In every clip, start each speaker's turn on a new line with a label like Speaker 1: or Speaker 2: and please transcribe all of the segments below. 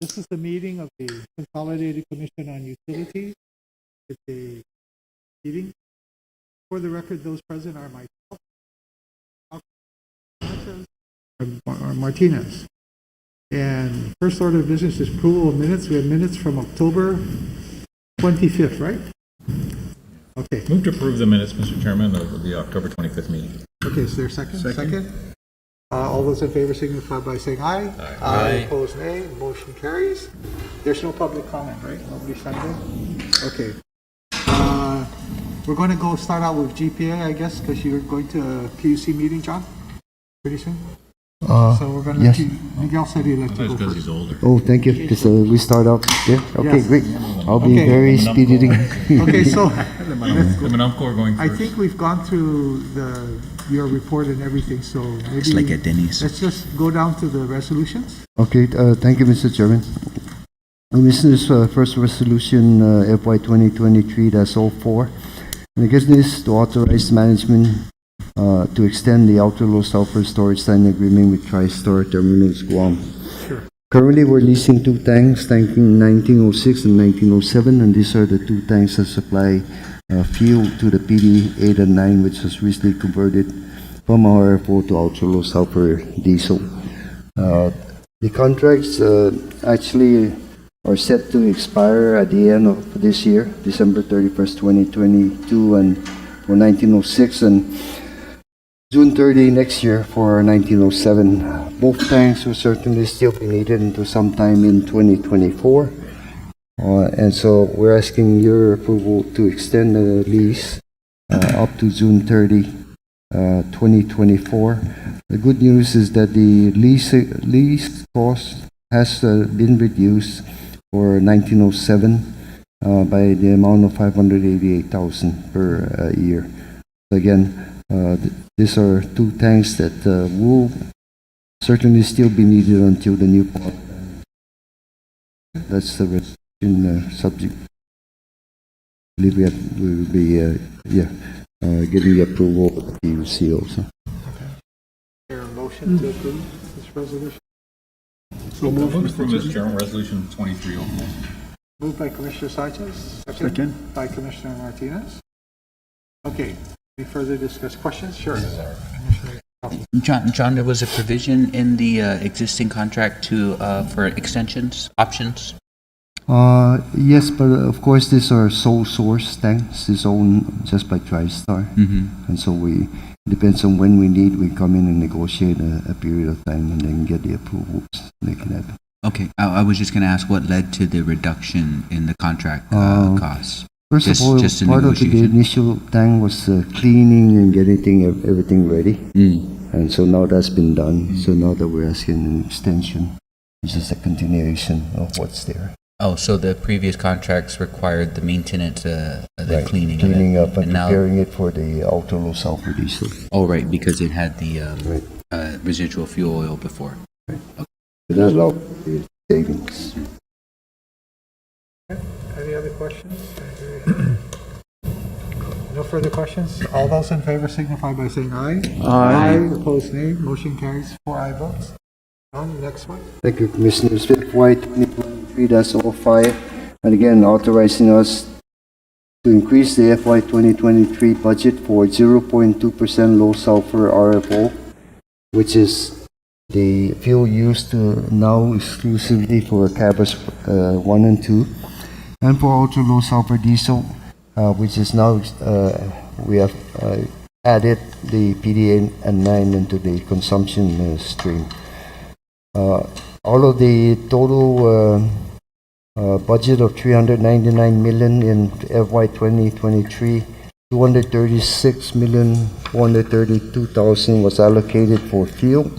Speaker 1: This is the meeting of the Consolidated Commission on Utilities. It's a meeting. For the record, those present are myself, Martinez. And first order of business is approval of minutes. We have minutes from October 25th, right? Okay.
Speaker 2: Move to approve the minutes, Mr. Chairman, of the October 25th meeting.
Speaker 1: Okay, is there a second? Second. All those in favor signify by saying aye.
Speaker 2: Aye.
Speaker 1: Opposed, nay. Motion carries. There's no public comment, right? Nobody signed in? Okay. We're going to go start out with Gpwa, I guess, because you're going to a PUC meeting, John, pretty soon. So we're going to
Speaker 3: yes.
Speaker 1: let you, Miguel said he'd let you go
Speaker 2: Because
Speaker 1: first.
Speaker 2: he's older.
Speaker 3: Oh, thank you. Because we start out there. Okay,
Speaker 1: Yes.
Speaker 3: great. I'll be
Speaker 1: Okay.
Speaker 3: very speedy.
Speaker 1: Okay, so
Speaker 2: The Manamco are going
Speaker 1: I
Speaker 2: first.
Speaker 1: think we've gone through your report and everything, so maybe
Speaker 4: It's like at Denny's.
Speaker 1: let's just go down to the resolutions.
Speaker 3: Okay, thank you, Mr. Chairman. This is first resolution FY 2023-04. And I guess this to authorize management to extend the outer low sulfur storage tank agreement with TriStar Terminals Guam.
Speaker 1: Sure.
Speaker 3: Currently, we're leasing two tanks, tank in 1906 and 1907, and these are the two tanks that supply fuel to the PD 8 and 9, which was recently converted from RFO to ultra low sulfur diesel. The contracts actually are set to expire at the end of this year, December 31st, 2022, and for 1906, and June 30 next year for 1907. Both tanks will certainly still be needed until sometime in 2024. And so we're asking your approval to extend the lease up to June 30, 2024. The good news is that the lease cost has been reduced for 1907 by the amount of 588,000 per year. So again, these are two tanks that will certainly still be needed until the new part. That's the resolution subject. I believe we will be getting the approval of the PUC also.
Speaker 1: Is there a motion to approve this resolution?
Speaker 2: So move to approve, Mr. Chairman, resolution 2304.
Speaker 1: Moved by Commissioner Sanchez, second by Commissioner Martinez. Okay, any further questions? Sure.
Speaker 4: John, there was a provision in the existing contract to for extensions options.
Speaker 3: Yes, but of course these are sole source tanks. It's owned just by TriStar, and so it depends on when we need. We come in and negotiate a period of time, and then get the approvals. They can have.
Speaker 4: Okay, I was just going to ask what led to the reduction in the contract costs.
Speaker 3: First of all,
Speaker 4: just a
Speaker 3: part of the
Speaker 4: negotiation?
Speaker 3: initial tank was cleaning and getting everything ready, and so now that's been done. So now that we're asking an extension, it's just a continuation of what's there.
Speaker 4: Oh, so the previous contracts required the maintenance, the
Speaker 3: Right.
Speaker 4: cleaning
Speaker 3: up and
Speaker 4: now,
Speaker 3: preparing it for the ultra low sulfur diesel.
Speaker 4: oh, right, because it had the
Speaker 3: Right.
Speaker 4: residual fuel oil before.
Speaker 3: That allowed the savings.
Speaker 1: Any other questions? No further questions? All those in favor signify by saying aye. Aye. Opposed, nay. Motion carries 4 aye votes. On the next one.
Speaker 3: Thank you, Commissioners. FY 2023-05, and again authorizing us to increase the FY 2023 budget for 0.2% low sulfur RFO, which is the fuel used now exclusively for cabs 1 and 2, and for ultra low sulfur diesel, which is now we have added the PDA and 9 into the consumption stream. All of the total budget of 399 million in FY 2023, 236,432,000 was allocated for fuel.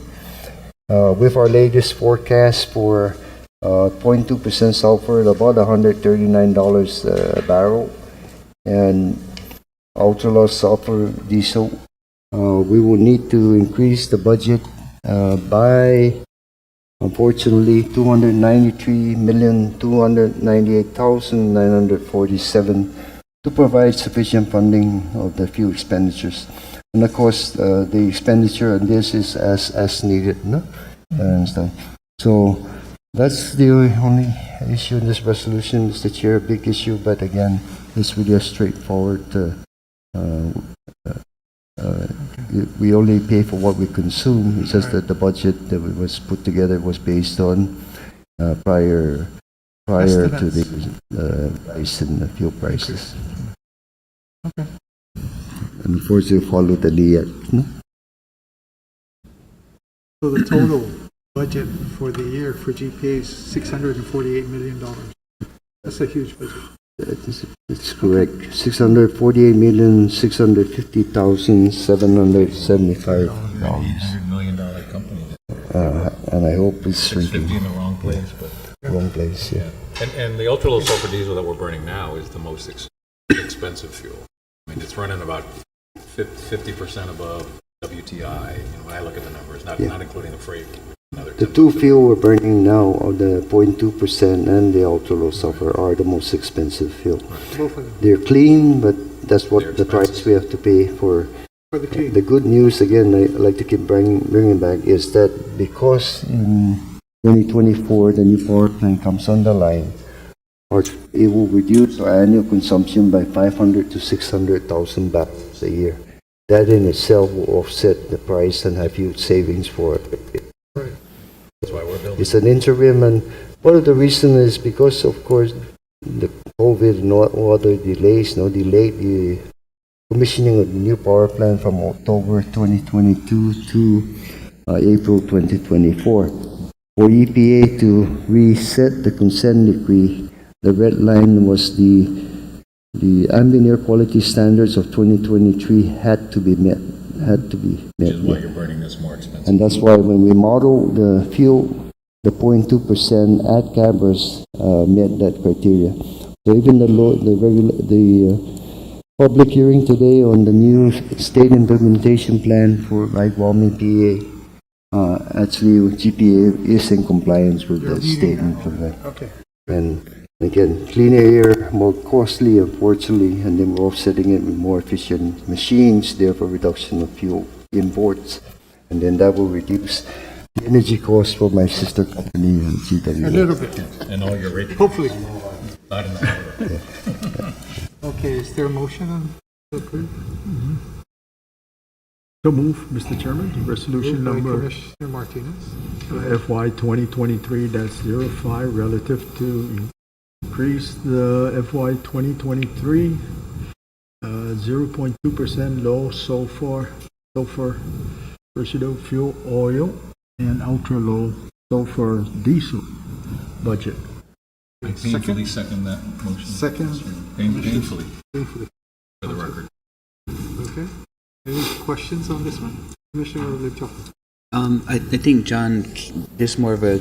Speaker 3: With our latest forecast for 0.2% sulfur at about $139 a barrel, and ultra low sulfur diesel, we will need to increase the budget by, unfortunately, 293,298,947 to provide sufficient funding of the fuel expenditures. And of course, the expenditure on this is as needed, no? And stuff. So That's the only issue in this resolution, Mr. Chair, big issue, but again, it's really a straightforward, uh, we only pay for what we consume. It's just that the budget that was put together was based on prior to the rise in the fuel prices.
Speaker 1: Okay.
Speaker 3: And of course, you follow the LIAT. No?
Speaker 1: So the total budget for the year for GPA is $648 million. That's a huge budget.
Speaker 3: That's correct. $648,650,775.
Speaker 2: $100 million company.
Speaker 3: And I hope it's
Speaker 2: 650 in the wrong place, but.
Speaker 3: wrong place. Yeah.
Speaker 5: And the ultra-low sulfur diesel that we're burning now is the most expensive fuel. I mean, it's running about 50% above WTI, when I look at the numbers, not including the freight.
Speaker 3: The two fuel we're burning now are the 0.2% and the ultra low sulfur are the most expensive fuel.
Speaker 1: Both of them.
Speaker 3: They're clean, but that's what
Speaker 5: They're
Speaker 3: the price
Speaker 5: expensive.
Speaker 3: we have to pay for.
Speaker 1: For the clean.
Speaker 3: The good news, again, I like to keep bringing back, is that because in 2024 the new power plant comes on the line, it will reduce our annual consumption by 500 to 600,000 barrels a year. That in itself will offset the price and have huge savings for it.
Speaker 5: That's why we're building.
Speaker 3: It's an interim, and one of the reasons is because, of course, the COVID and all other delays, delayed the commissioning of the new power plant from October 2022 to April 2024. For EPA to reset the consent decree, the red line was the ambient air quality standards of 2023 had to be met.
Speaker 2: Which is why you're burning this more expensive.
Speaker 3: And that's why when we model the fuel, the 0.2% at Cabras met that criteria. So even the public hearing today on the new state implementation plan for light warming PA, actually GPA is in compliance with the state implementation.
Speaker 1: Okay.
Speaker 3: And again, cleaner air, more costly, unfortunately, and then we're offsetting it with more efficient machines, therefore reduction of fuel imports. And then that will reduce the energy costs for my sister company, GWA.
Speaker 1: A little bit.
Speaker 2: And all your rate.
Speaker 1: Hopefully.
Speaker 2: Not in that order.
Speaker 1: Okay, is there a motion on to approve?
Speaker 6: So move, Mr. Chairman, resolution
Speaker 1: Moved by
Speaker 6: number
Speaker 1: Commissioner Martinez.
Speaker 6: FY 2023-05 relative to increase the FY 2023 0.2% low sulfur residual fuel oil and ultra low sulfur diesel budget.
Speaker 2: I painfully second that motion.
Speaker 1: Second.
Speaker 2: Painfully,
Speaker 1: Briefly.
Speaker 2: for the record.
Speaker 1: Okay. Any questions on this one? Commissioner Lipton.
Speaker 4: I think John, this is more of a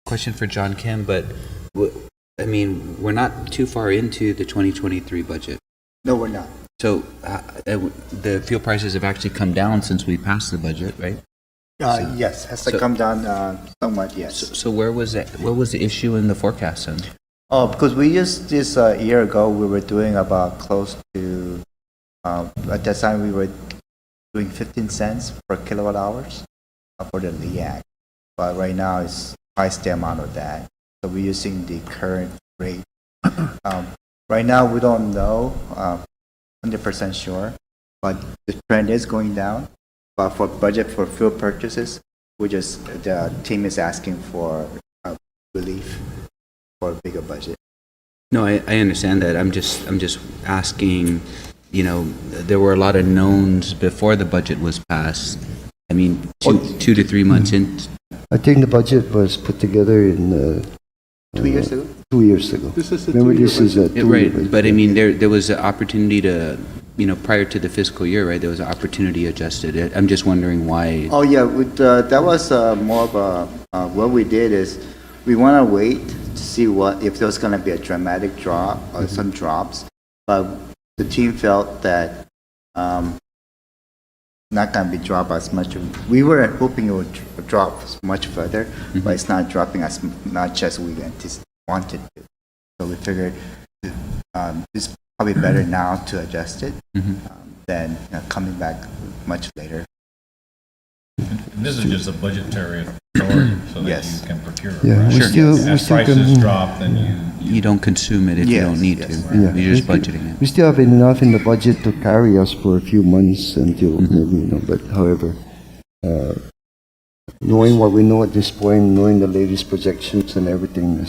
Speaker 4: question for John Kim, but I mean, we're not too far into the 2023 budget.
Speaker 7: No, we're not.
Speaker 4: So the fuel prices have actually come down since we passed the budget, right?
Speaker 7: Yes, has to
Speaker 4: so-
Speaker 7: come down somewhat, yes.
Speaker 4: So where was it? What was the issue in the forecast then?
Speaker 7: Oh, because we used this a year ago, we were doing about close to, at that time, we were doing 15 cents per kilowatt hours for the LEAC. But right now, it's twice the amount of that. So we're using the current rate. Right now, we don't know, 100% sure, but the trend is going down. But for budget for fuel purchases, the team is asking for relief for a bigger budget.
Speaker 4: No, I understand that. I'm just asking, there were a lot of knowns before the budget was passed. I mean, 2 to 3 months in.
Speaker 3: I think the budget was put together in
Speaker 7: 2 years ago?
Speaker 3: 2 years ago.
Speaker 1: This is a
Speaker 3: Remember,
Speaker 1: two-year
Speaker 3: this is a
Speaker 1: budget.
Speaker 3: 2 year
Speaker 4: Right,
Speaker 3: budget.
Speaker 4: but I mean, there was an opportunity to, prior to the fiscal year, right, there was an opportunity adjusted. I'm just wondering why.
Speaker 7: Oh, yeah, that was more of a, what we did is, we want to wait to see if there's going to be a dramatic drop or some drops. But the team felt that not going to be drop as much. We were hoping it would drop much further, but it's not dropping as much as we wanted to. So we figured it's probably better now to adjust it than coming back much later.
Speaker 2: And this is just a budgetary storage so that
Speaker 7: Yes.
Speaker 2: you can procure. it,
Speaker 3: Yeah,
Speaker 2: right?
Speaker 3: we
Speaker 2: As
Speaker 3: still
Speaker 2: prices
Speaker 3: can,
Speaker 2: drop, then
Speaker 4: You don't consume it if you don't need to.
Speaker 3: yeah.
Speaker 4: You're just budgeting it.
Speaker 3: We still have enough in the budget to carry us for a few months until maybe, but however, knowing what we know at this point, knowing the latest projections and everything,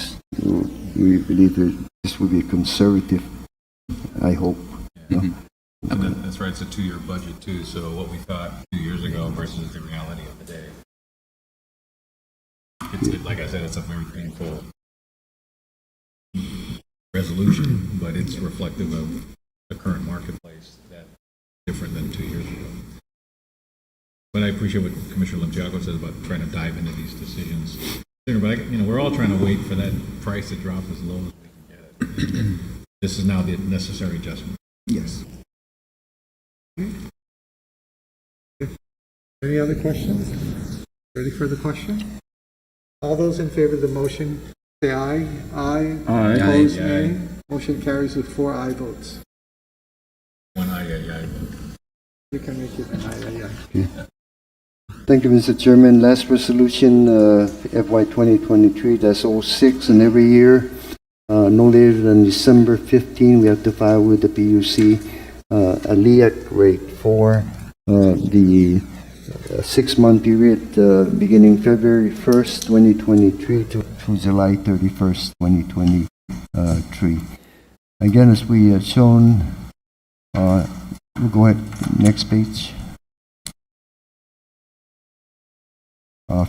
Speaker 3: we believe that this will be conservative, I hope.
Speaker 2: And that's right, it's a 2-year budget too, so what we thought 2 years ago versus the reality of the day. Like I said, it's a very painful resolution, but it's reflective of the current marketplace that's different than 2 years ago. But I appreciate what Commissioner Limpiaco says about trying to dive into these decisions sooner. But we're all trying to wait for that price to drop as low as we can get it. This is now the necessary adjustment.
Speaker 3: Yes.
Speaker 1: Any other questions? Ready for the question? All those in favor of the motion, say aye. Aye.
Speaker 6: Aye.
Speaker 1: Opposed,
Speaker 2: Aye.
Speaker 1: nay. Motion carries with 4 aye votes.
Speaker 2: One eye.
Speaker 1: You can make it an aye.
Speaker 3: Thank you, Mr. Chairman. Last resolution, FY 2023-06, and every year, no later than December 15, we have to file with the PUC a LEAC rate for the 6-month period beginning February 1st, 2023 to July 31st, 2023. Again, as we have shown, we'll go ahead, next page.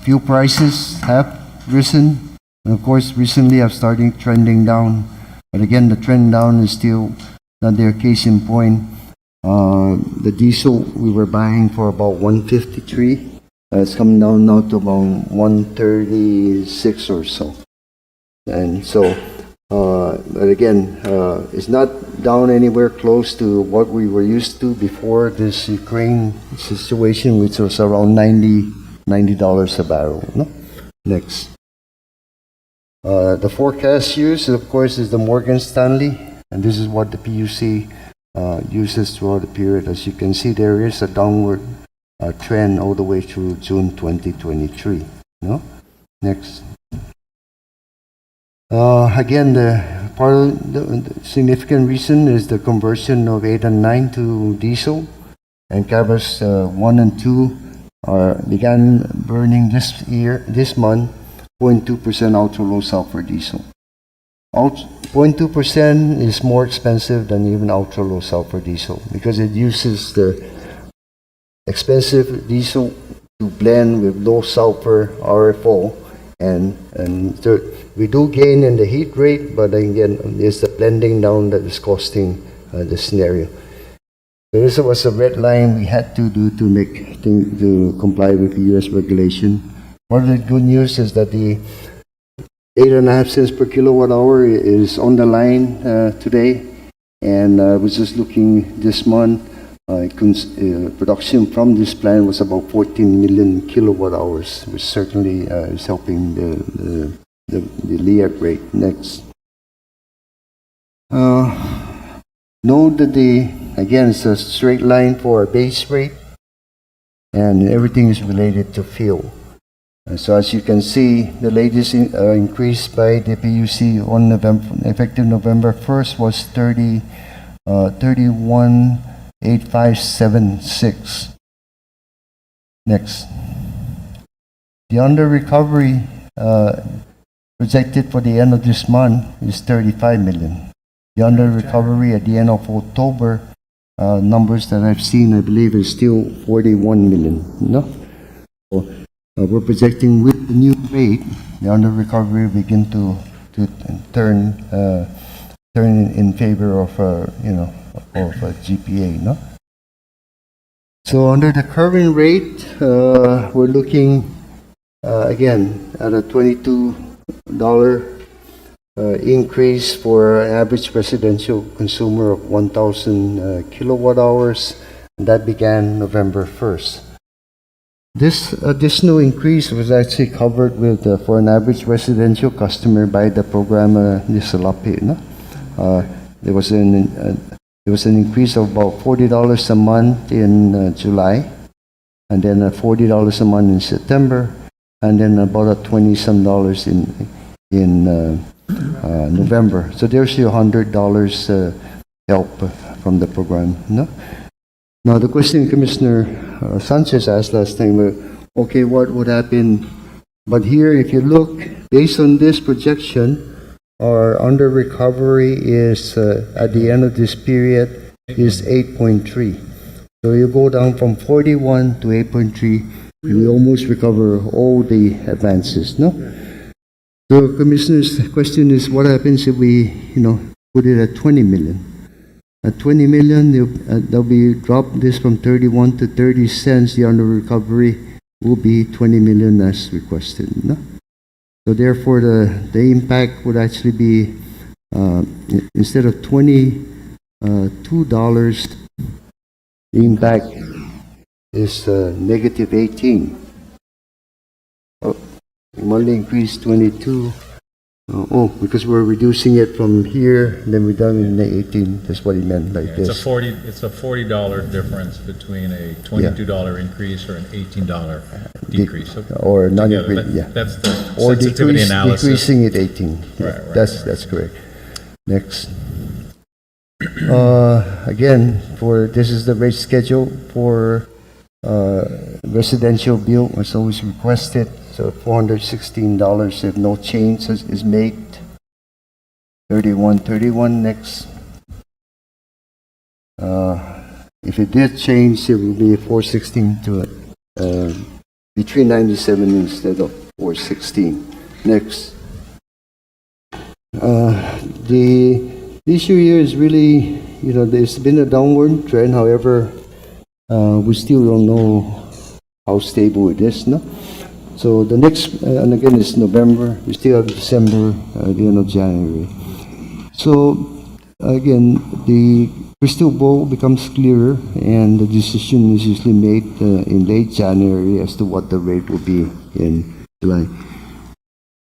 Speaker 3: Fuel prices have risen, and of course, recently have started trending down. But again, the trend down is still not their case in point. The diesel we were buying for about 153. It's come down now to about 136 or so. And so, but again, it's not down anywhere close to what we were used to before this Ukraine situation, which was around $90 a barrel. No? Next. The forecast used, of course, is the Morgan Stanley, and this is what the PUC uses throughout the period. As you can see, there is a downward trend all the way through June 2023. No? Next. Again, the part of the significant reason is the conversion of 8 and 9 to diesel, and cabins 1 and 2 began burning this month, 0.2% ultra low sulfur diesel. 0.2% is more expensive than even ultra low sulfur diesel because it uses the expensive diesel to blend with low sulfur RFO, and we do gain in the heat rate, but again, it's the blending down that is costing the scenario. So this was a red line we had to do to comply with the U.S. regulation. One of the good news is that the 8.5 cents per kilowatt hour is on the line today, and I was just looking this month. Production from this plant was about 14 million kilowatt hours, which certainly is helping the LEAC rate. Next. Note that again, it's a straight line for our base rate, and everything is related to fuel. So as you can see, the latest increase by the PUC on effective November 1st was 31.8576. Next. The under recovery projected for the end of this month is 35 million. The under recovery at the end of October numbers that I've seen, I believe, is still 41 million. No? So, we're projecting with the new rate, the under recovery begin to turn in favor of Gpwa. No? So under the current rate, we're looking again at a $22 increase for an average residential consumer of 1,000 kilowatt hours. And that began November 1st. This additional increase was actually covered with for an average residential customer by the program Nisalapi. No? There was an increase of about $40 a month in July, and then $40 a month in September, and then about a 20-some dollars in November. So there's your $100 help from the program. No? Now the question Commissioner Sanchez asked last time, okay, what would happen? But here, if you look, based on this projection, our under recovery is at the end of this period is 8.3. So you go down from 41 to 8.3. We almost recover all the advances. No. So Commissioner's question is, what happens if we, put it at 20 million? At 20 million, there'll be drop this from 31 to 30 cents. The under recovery will be 20 million as requested. No? So therefore, the impact would actually be instead of $22, the impact is negative 18. Oh, we only increased 22. Because we're reducing it from here, then we're done in the 18. That's what he meant, like
Speaker 2: It's
Speaker 3: this.
Speaker 2: it's a $40 difference between a $22 increase or an $18 decrease. So
Speaker 3: Or not
Speaker 2: together,
Speaker 3: increase, yeah.
Speaker 2: That's the
Speaker 3: Or
Speaker 2: sensitivity analysis.
Speaker 3: decreasing it 18. Yeah,
Speaker 2: Right,
Speaker 3: that's correct. Next. Again, this is the rate schedule for residential bill as always requested. So $416 if no change is made. 3131 next. If it did change, it would be 416 to be 397 instead of 416. Next. The issue here is really, there's been a downward trend. However, we still don't know how stable it is. No. So the next, and again, it's November. We still have December, the end of January. So again, the crystal ball becomes clearer, and the decision is usually made in late January as to what the rate will be in July.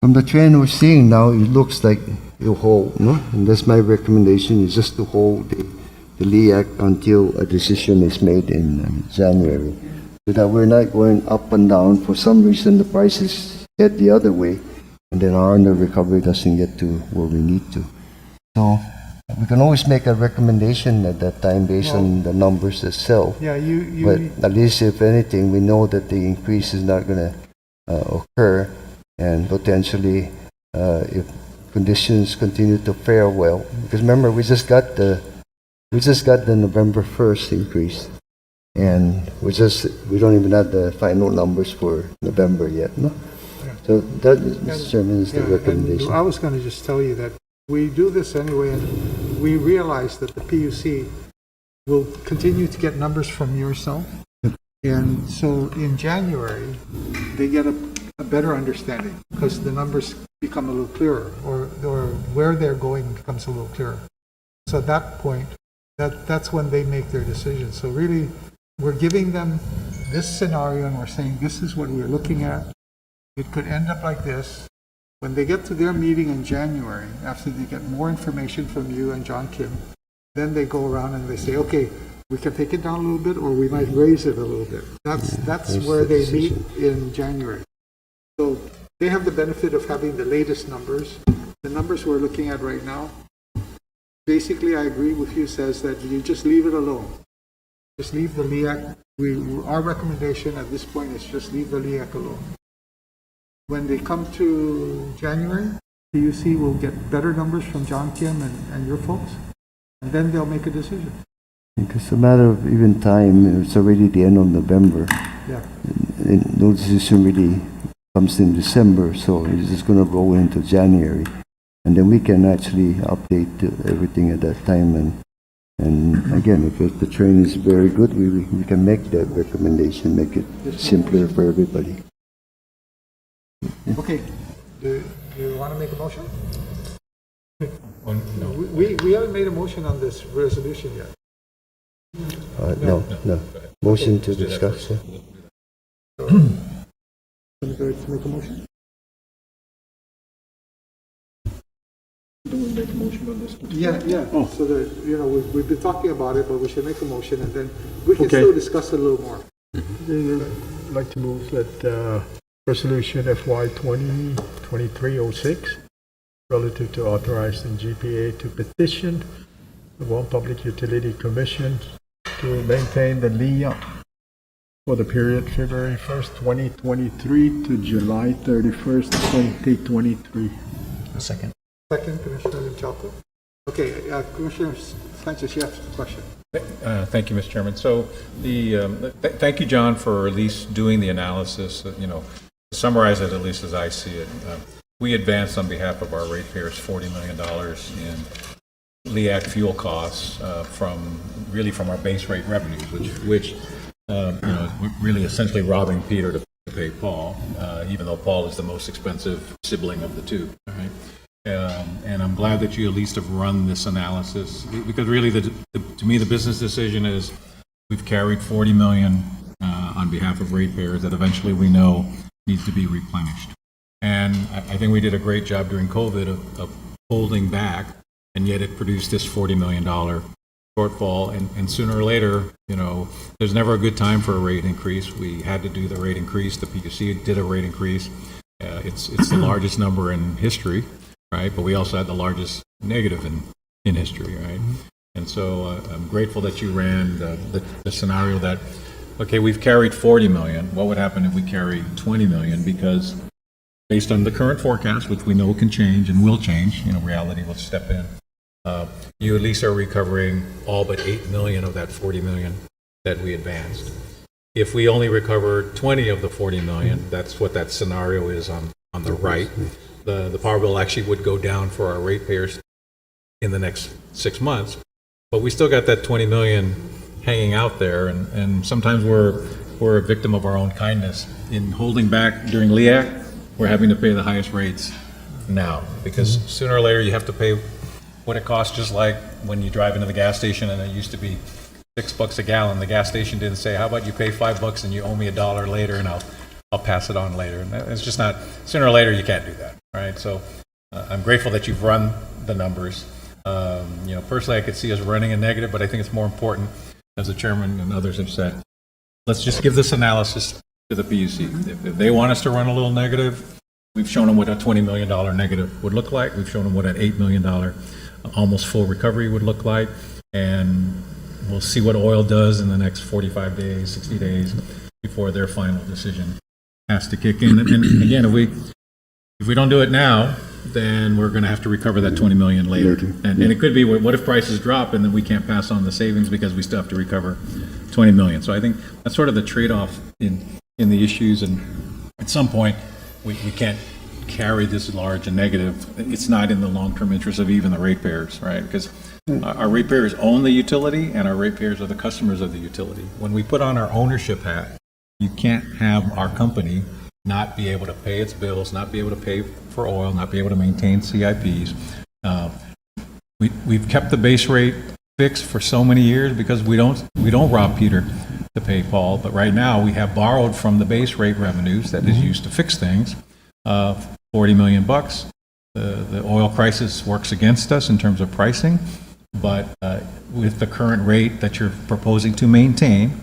Speaker 3: From the trend we're seeing now, it looks like it'll hold, no? And that's my recommendation, is just to hold the LEAC until a decision is made in January. So that we're not going up and down. For some reason, the prices head the other way, and then our under recovery doesn't get to where we need to. So we can always make a recommendation at that time based on the numbers itself.
Speaker 1: Yeah,
Speaker 3: But at least, if anything, we know that the increase is not going to occur, and potentially, if conditions continue to fare well, because remember, we just got the November 1st increase, and we don't even have the final numbers for November yet, no? So that, Mr. Chairman, is the recommendation.
Speaker 1: I was going to just tell you that we do this anyway, and we realize that the PUC will continue to get numbers from yourself. And so in January, they get a better understanding because the numbers become a little clearer, or where they're going becomes a little clearer. So at that point, that's when they make their decision. So really, we're giving them this scenario and we're saying, this is what we're looking at. It could end up like this. When they get to their meeting in January, after they get more information from you and John Kim, then they go around and they say, okay, we can take it down a little bit, or we might raise it a little bit. That's where they meet in January. So they have the benefit of having the latest numbers. The numbers we're looking at right now, basically, I agree with you, says that you just leave it alone. Just leave the LEAC. Our recommendation at this point is just leave the LEAC alone. When they come to January, PUC will get better numbers from John Kim and your folks, and then they'll make a decision.
Speaker 3: It's a matter of even time. It's already the end of November.
Speaker 1: Yeah.
Speaker 3: And no decision really comes in December, so it's just going to roll into January. And then we can actually update everything at that time. And again, if the trend is very good, we can make that recommendation, make it simpler for everybody.
Speaker 1: Okay. Do you want to make a motion?
Speaker 2: No.
Speaker 1: We haven't made a motion on this resolution yet.
Speaker 3: No. Motion to discuss. Yeah.
Speaker 1: To make a motion? Yeah. Oh. So that, we've been talking about it, but we should make a motion, and then we can
Speaker 6: Okay.
Speaker 1: still discuss it a little more.
Speaker 6: I'd like to move that Resolution FY 2023-06 relative to authorizing GPA to petition the Guam Public Utility Commission to maintain the LIA for the period February 1st, 2023 to July 31st, 2023.
Speaker 1: Second, Commissioner Limchauco. Okay, Commissioner Sanchez, you have a question.
Speaker 5: Thank you, Mr. Chairman. So thank you, John, for at least doing the analysis, to summarize it, at least as I see it. We advanced on behalf of our ratepayers $40 million in LEAC fuel costs from our base rate revenues, which really essentially robbing Peter to pay Paul, even though Paul is the most expensive sibling of the two. All right? And I'm glad that you at least have run this analysis, because really, to me, the business decision is we've carried $40 million on behalf of ratepayers that eventually we know needs to be replenished. And I think we did a great job during COVID of holding back, and yet it produced this $40 million shortfall. And sooner or later, there's never a good time for a rate increase. We had to do the rate increase. The PUC did a rate increase. It's the largest number in history, right? But we also had the largest negative in history, right? And so I'm grateful that you ran the scenario that, okay, we've carried $40 million. What would happen if we carried $20 million? Because based on the current forecast, which we know can change and will change, reality will step in. You at least are recovering all but $8 million of that $40 million that we advanced. If we only recover 20 of the 40 million, that's what that scenario is on the right. The power bill actually would go down for our ratepayers in the next 6 months, but we still got that 20 million hanging out there, and sometimes we're a victim of our own kindness. In holding back during LEAC, we're having to pay the highest rates now, because sooner or later you have to pay what it costs, just like when you drive into the gas station and it used to be $6 a gallon. The gas station didn't say, how about you pay $5 and you owe me $1 later and I'll pass it on later. And it's just not, sooner or later you can't do that, right? So I'm grateful that you've run the numbers. Personally I could see us running a negative, but I think it's more important, as the chairman and others have said, let's just give this analysis to the PUC. If they want us to run a little negative, we've shown them what a $20 million negative would look like. We've shown them what an $8 million almost full recovery would look like. And we'll see what oil does in the next 45 days, 60 days before their final decision has to kick in. And again, if we don't do it now, then we're going to have to recover that 20 million later. And it could be, what if prices drop and then we can't pass on the savings because we still have to recover 20 million. So I think that's sort of the trade-off in the issues. And at some point, we can't carry this large a negative. It's not in the long-term interest of even the ratepayers, right? Because our ratepayers own the utility, and our ratepayers are the customers of the utility. When we put on our ownership hat, you can't have our company not be able to pay its bills, not be able to pay for oil, not be able to maintain CIPs. We've kept the base rate fixed for so many years because we don't rob Peter to pay Paul. But right now we have borrowed from the base rate revenues that is used to fix things, $40 million. The oil crisis works against us in terms of pricing, but with the current rate that you're proposing to maintain,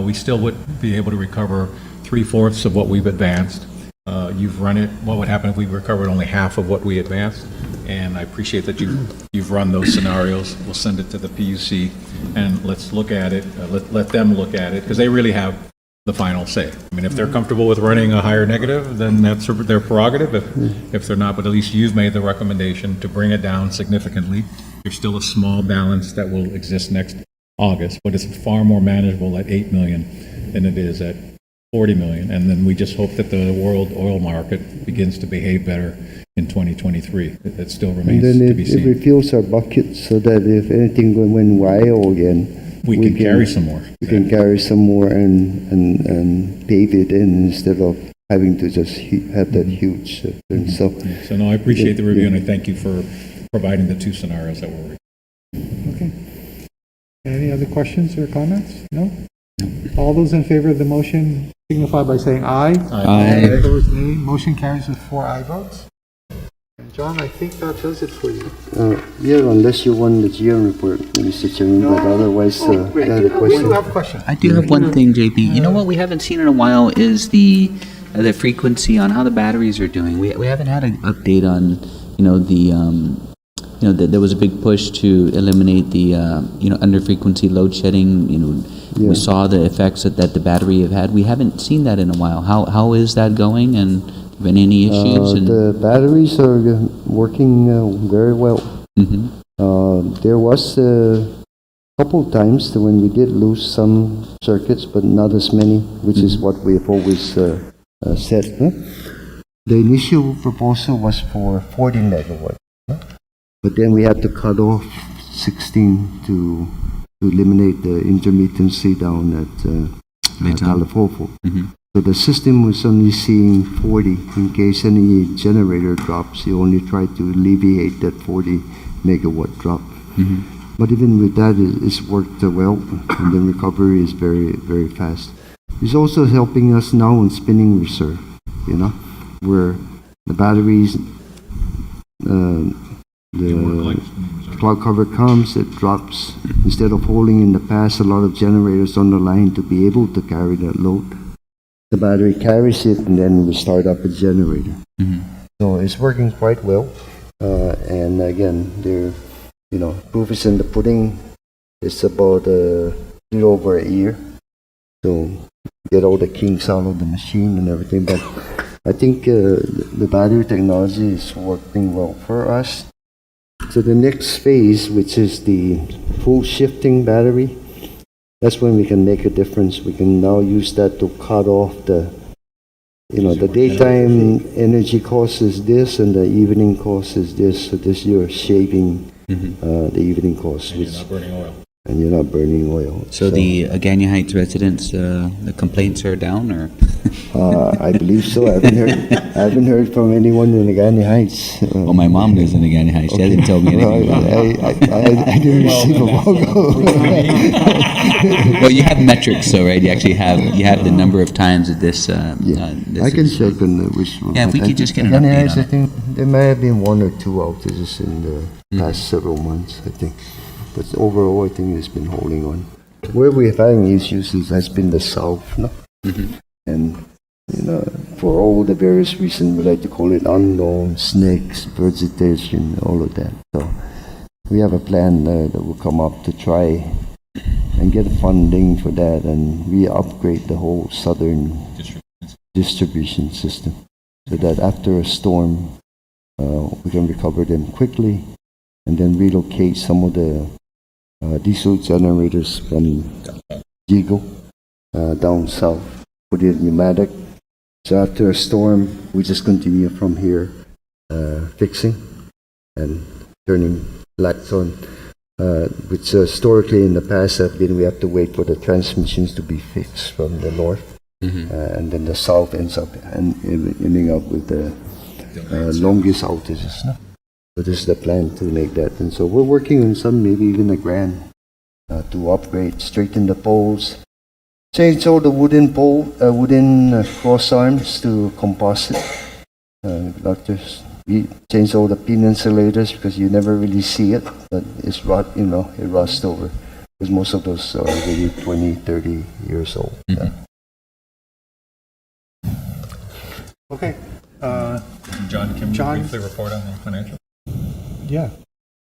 Speaker 5: we still would be able to recover 3/4 of what we've advanced. You've run it. What would happen if we recovered only half of what we advanced? And I appreciate that you've run those scenarios. We'll send it to the PUC and let's look at it. Let them look at it, because they really have the final say. I mean, if they're comfortable with running a higher negative, then that's their prerogative. If they're not, but at least you've made the recommendation to bring it down significantly. There's still a small balance that will exist next August, but it's far more manageable at 8 million than it is at 40 million. And then we just hope that the world oil market begins to behave better in 2023. It still remains
Speaker 3: And then
Speaker 5: to be
Speaker 3: it
Speaker 5: seen.
Speaker 3: refills our bucket so that if anything went wild again,
Speaker 5: We can carry some more.
Speaker 3: We can carry some more and pave it in instead of having to just have that huge thing. So
Speaker 5: No, I appreciate the review, and I thank you for providing the two scenarios that were.
Speaker 1: Okay. Any other questions or comments? No? All those in favor of the motion signify by saying aye.
Speaker 4: Aye.
Speaker 1: Opposed, nay. Motion carries with 4 aye votes. And John, I think that does it for you.
Speaker 3: yeah, unless you want the GM report, Mr. Chairman, but otherwise, I had a
Speaker 1: We do
Speaker 3: question.
Speaker 1: have a question.
Speaker 4: I do have one thing, JP. You know what we haven't seen in a while is the the frequency on how the batteries are doing. We haven't had an update on, there was a big push to eliminate the, under frequency load shedding.
Speaker 3: Yeah.
Speaker 4: We saw the effects that the battery have had. We haven't seen that in a while. How is that going, and been any issues?
Speaker 3: The batteries are working very well. There was a couple times when we did lose some circuits, but not as many, which is what we've always said. Huh? The initial proposal was for 40 megawatt, but then we had to cut off 16 to eliminate the intermittency down at California. So the system was only seeing 40. In case any generator drops, you only try to alleviate that 40 megawatt drop. But even with that, it's worked well, and the recovery is very, very fast. It's also helping us now on spinning reserve, where the batteries, the cloud cover comes, it drops. Instead of holding in the past a lot of generators on the line to be able to carry that load, the battery carries it, and then we start up a generator. So it's working quite well. And again, proof is in the pudding. It's about a little over a year. So get all the kinks out of the machine and everything. But I think the battery technology is working well for us. So the next phase, which is the full shifting battery, that's when we can make a difference. We can now use that to cut off the daytime energy cost is this, and the evening cost is this. So this you're shaving the evening cost,
Speaker 5: And you're not burning oil.
Speaker 3: and you're not burning oil.
Speaker 4: So the Agana Heights residents, the complaints are down, or?
Speaker 3: I believe so. I haven't heard from anyone in Agana Heights.
Speaker 4: Well, my mom lives in Agana Heights. She hasn't told me anything about it.
Speaker 3: I didn't receive a phone call.
Speaker 4: Well, you have metrics, so right? You actually have the number of times that this.
Speaker 3: I can check on which one.
Speaker 4: Yeah, if we could just get an
Speaker 3: Agana
Speaker 4: update
Speaker 3: Heights,
Speaker 4: on
Speaker 3: I
Speaker 4: it.
Speaker 3: think there may have been 1 or 2 outages in the past several months, I think. But overall, I think it's been holding on. Where we're having issues has been the south, no? And, for all the various reasons, we like to call it unknown, snakes, vegetation, all of that. So we have a plan that will come up to try and get funding for that and re-upgrade the whole southern distribution system so that after a storm, we can recover them quickly and then relocate some of the diesel generators from Jigo down south, put it in pneumatic. So after a storm, we just continue from here, fixing and turning lights on, which historically in the past have been we have to wait for the transmissions to be fixed from the north, and then the south ends up ending up with the longest outages. No? So this is the plan to make that, and so we're working on some, maybe even a grand, to upgrade, straighten the poles, change all the wooden cross arms to composite. We change all the pin insulators because you never really see it, but it rusts over because most of those are already 20, 30 years old.
Speaker 1: Okay.
Speaker 5: John, can we
Speaker 1: John?
Speaker 5: briefly report on the financial?
Speaker 1: Yeah.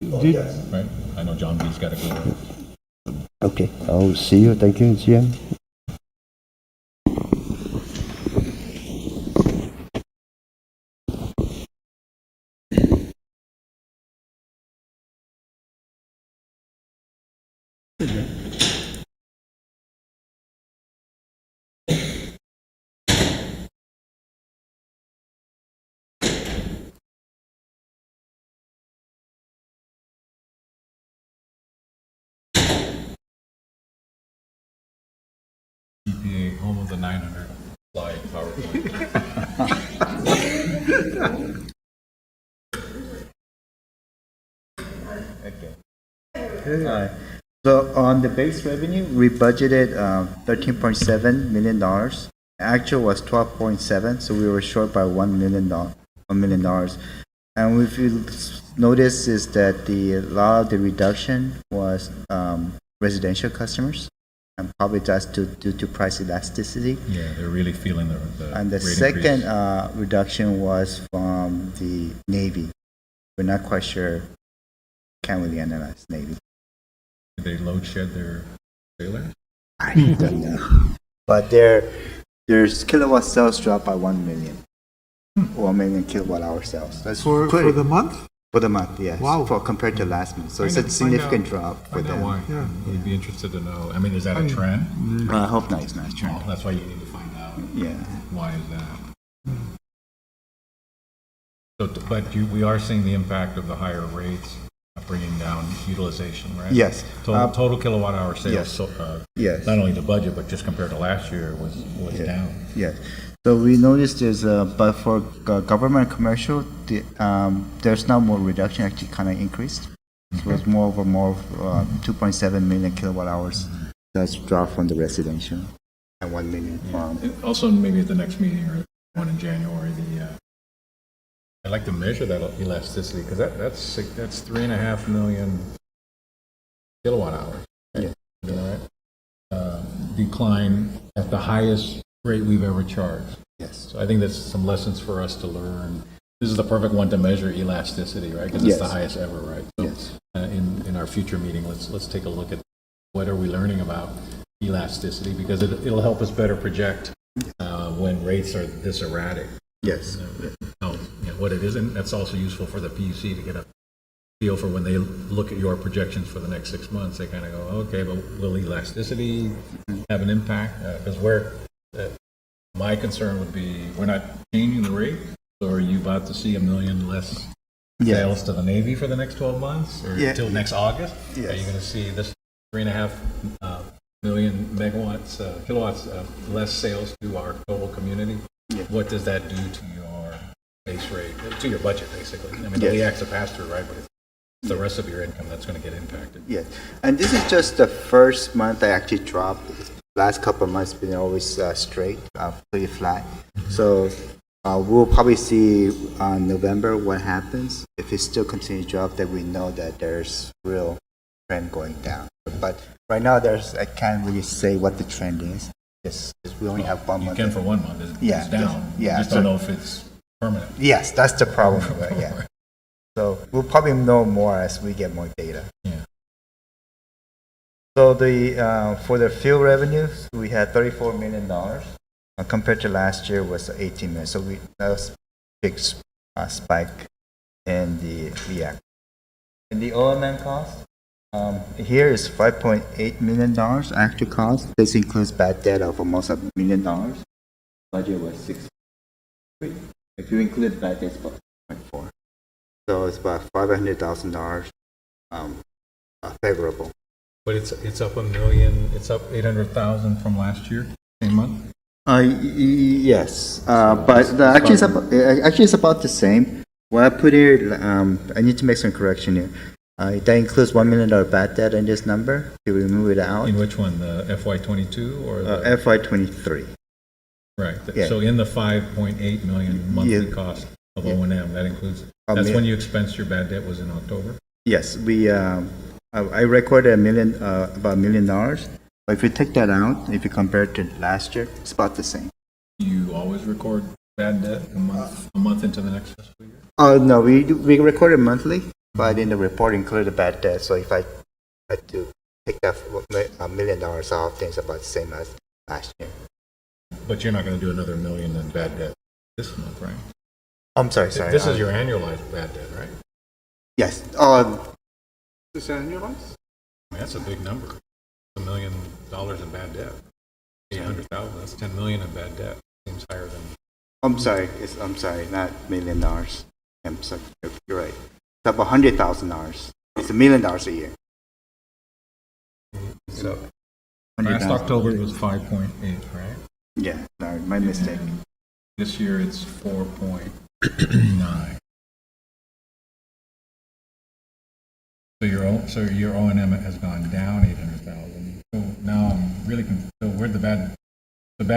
Speaker 5: Right? I know John B's got to go.
Speaker 3: Okay, I'll see you. Thank you, GM.
Speaker 5: Gpwa, home of the 900 slide PowerPoint.
Speaker 7: So on the base revenue, we budgeted $13.7 million. Actual was 12.7, so we were short by $1 million. And if you notice is that a lot of the reduction was residential customers. and probably just due to price elasticity.
Speaker 2: Yeah, they're really feeling the
Speaker 7: And the
Speaker 2: rate
Speaker 7: second
Speaker 2: increase.
Speaker 7: reduction was from the Navy. We're not quite sure, can't really analyze Navy.
Speaker 2: Did they load shed their trailers?
Speaker 7: I don't know. But their kilowatt sales dropped by 1 million. 1 million kilowatt hour sales. That's
Speaker 1: For
Speaker 7: pretty-
Speaker 1: the month?
Speaker 7: For the month, yes.
Speaker 1: Wow.
Speaker 7: For compared to last month. So it's
Speaker 2: Find
Speaker 7: a
Speaker 2: out-
Speaker 7: significant
Speaker 2: find out-
Speaker 7: drop for
Speaker 2: Find out
Speaker 7: them.
Speaker 2: why.
Speaker 1: Yeah.
Speaker 2: We'd be interested to know. I mean, is that a trend?
Speaker 7: I hope not. It's not
Speaker 2: Oh,
Speaker 7: true.
Speaker 2: that's why you need to find out.
Speaker 7: Yeah.
Speaker 2: Why is that? So, but we are seeing the impact of the higher rates bringing down utilization, right?
Speaker 7: Yes.
Speaker 2: Total kilowatt hour sales,
Speaker 7: yes.
Speaker 2: so,
Speaker 7: Yes.
Speaker 2: not only the budget, but just compared to last year was
Speaker 7: Yeah.
Speaker 2: down.
Speaker 7: Yes. So we noticed there's but for government and commercial, there's now more reduction, actually kind of increased. So it's more 2.7 million kilowatt hours. That's dropped from the residential and 1 million from.
Speaker 2: Also, maybe at the next meeting or one in January, I'd like to measure that elasticity, because that's 3.5 million kilowatt hours.
Speaker 7: Yeah.
Speaker 2: Is that right? Decline at the highest rate we've ever charged.
Speaker 7: Yes.
Speaker 2: So I think that's some lessons for us to learn. This is the perfect one to measure elasticity, right? Because it's the
Speaker 7: Yes.
Speaker 2: highest ever, right? So,
Speaker 7: Yes.
Speaker 2: in our future meeting, let's take a look at what are we learning about elasticity, because it'll help us better project when rates are this erratic.
Speaker 7: Yes.
Speaker 2: What it is, and that's also useful for the PUC to get a feel for when they look at your projections for the next 6 months. They kind of go, okay, but will elasticity have an impact? Because my concern would be, we're not changing the rate, so are you about to see 1 million less
Speaker 7: Yeah.
Speaker 2: sales to the Navy for the next 12 months, or
Speaker 7: Yeah.
Speaker 2: until next August?
Speaker 7: Yes.
Speaker 2: Are you going to see this 3.5 million kilowatts less sales to our total community?
Speaker 7: Yeah.
Speaker 2: What does that do to your base rate, to your budget, basically? I mean, the
Speaker 7: Yes.
Speaker 2: LEAC's a pass-through, right, but it's the rest of your income that's going to get impacted.
Speaker 7: Yes. And this is just the first month I actually dropped. Last couple of months been always straight, pretty flat. So we'll probably see November what happens. If it still continues to drop, then we know that there's real trend going down. But right now, I can't really say what the trend is. Yes, we only have 1
Speaker 2: You
Speaker 7: month.
Speaker 2: can for 1 month, it's
Speaker 7: Yeah,
Speaker 2: down.
Speaker 7: yeah,
Speaker 2: You just
Speaker 7: so-
Speaker 2: don't know if it's permanent.
Speaker 7: Yes, that's the problem. Right? Yeah. So we'll probably know more as we get more data.
Speaker 2: Yeah.
Speaker 7: So for the fuel revenues, we had $34 million compared to last year was 18 million. So that was a big spike in the REACT. And the O&M cost here is $5.8 million actual cost. This includes bad debt of almost $1 million. Budget was 6. If you include bad debt, it's about 6.4. So it's about $500,000 favorable.
Speaker 2: But it's up 1 million, it's up 800,000 from last year, same month?
Speaker 7: Yes, but actually it's about the same. What I put here, I need to make some correction here. That includes $1 million bad debt in this number. To remove it out,
Speaker 2: In which one, the FY22 or the?
Speaker 7: FY23.
Speaker 2: Right,
Speaker 7: yeah.
Speaker 2: so in the 5.8 million monthly
Speaker 7: Yeah.
Speaker 2: cost of
Speaker 7: Yeah.
Speaker 2: O&M, that includes,
Speaker 7: A
Speaker 2: that's
Speaker 7: mil-
Speaker 2: when you expensed your bad debt, was in October?
Speaker 7: Yes, I recorded about $1 million. But if you take that out, if you compare it to last year, it's about the same.
Speaker 2: You always record bad debt a month into the next fiscal year?
Speaker 7: Oh no, we record it monthly, but in the report included bad debt. So if I had to take that $1 million off, then it's about the same as last year.
Speaker 2: But you're not going to do another million in bad debt this month, right?
Speaker 7: I'm sorry.
Speaker 2: This is your annualized bad debt, right?
Speaker 7: Yes.
Speaker 1: Is this annualized?
Speaker 2: I mean, that's a big number. $1 million in bad debt. 800,000, that's 10 million in bad debt. Seems higher than,
Speaker 7: I'm sorry. I'm sorry. Not $1 million. I'm sorry. You're right. It's about $100,000. It's $1 million a year.
Speaker 2: so last October it was 5.8, right?
Speaker 7: Yeah. Sorry, my mistake.
Speaker 2: And this year it's 4.9. So your O&M has gone down 800,000. So now I'm really confused. So where'd the bad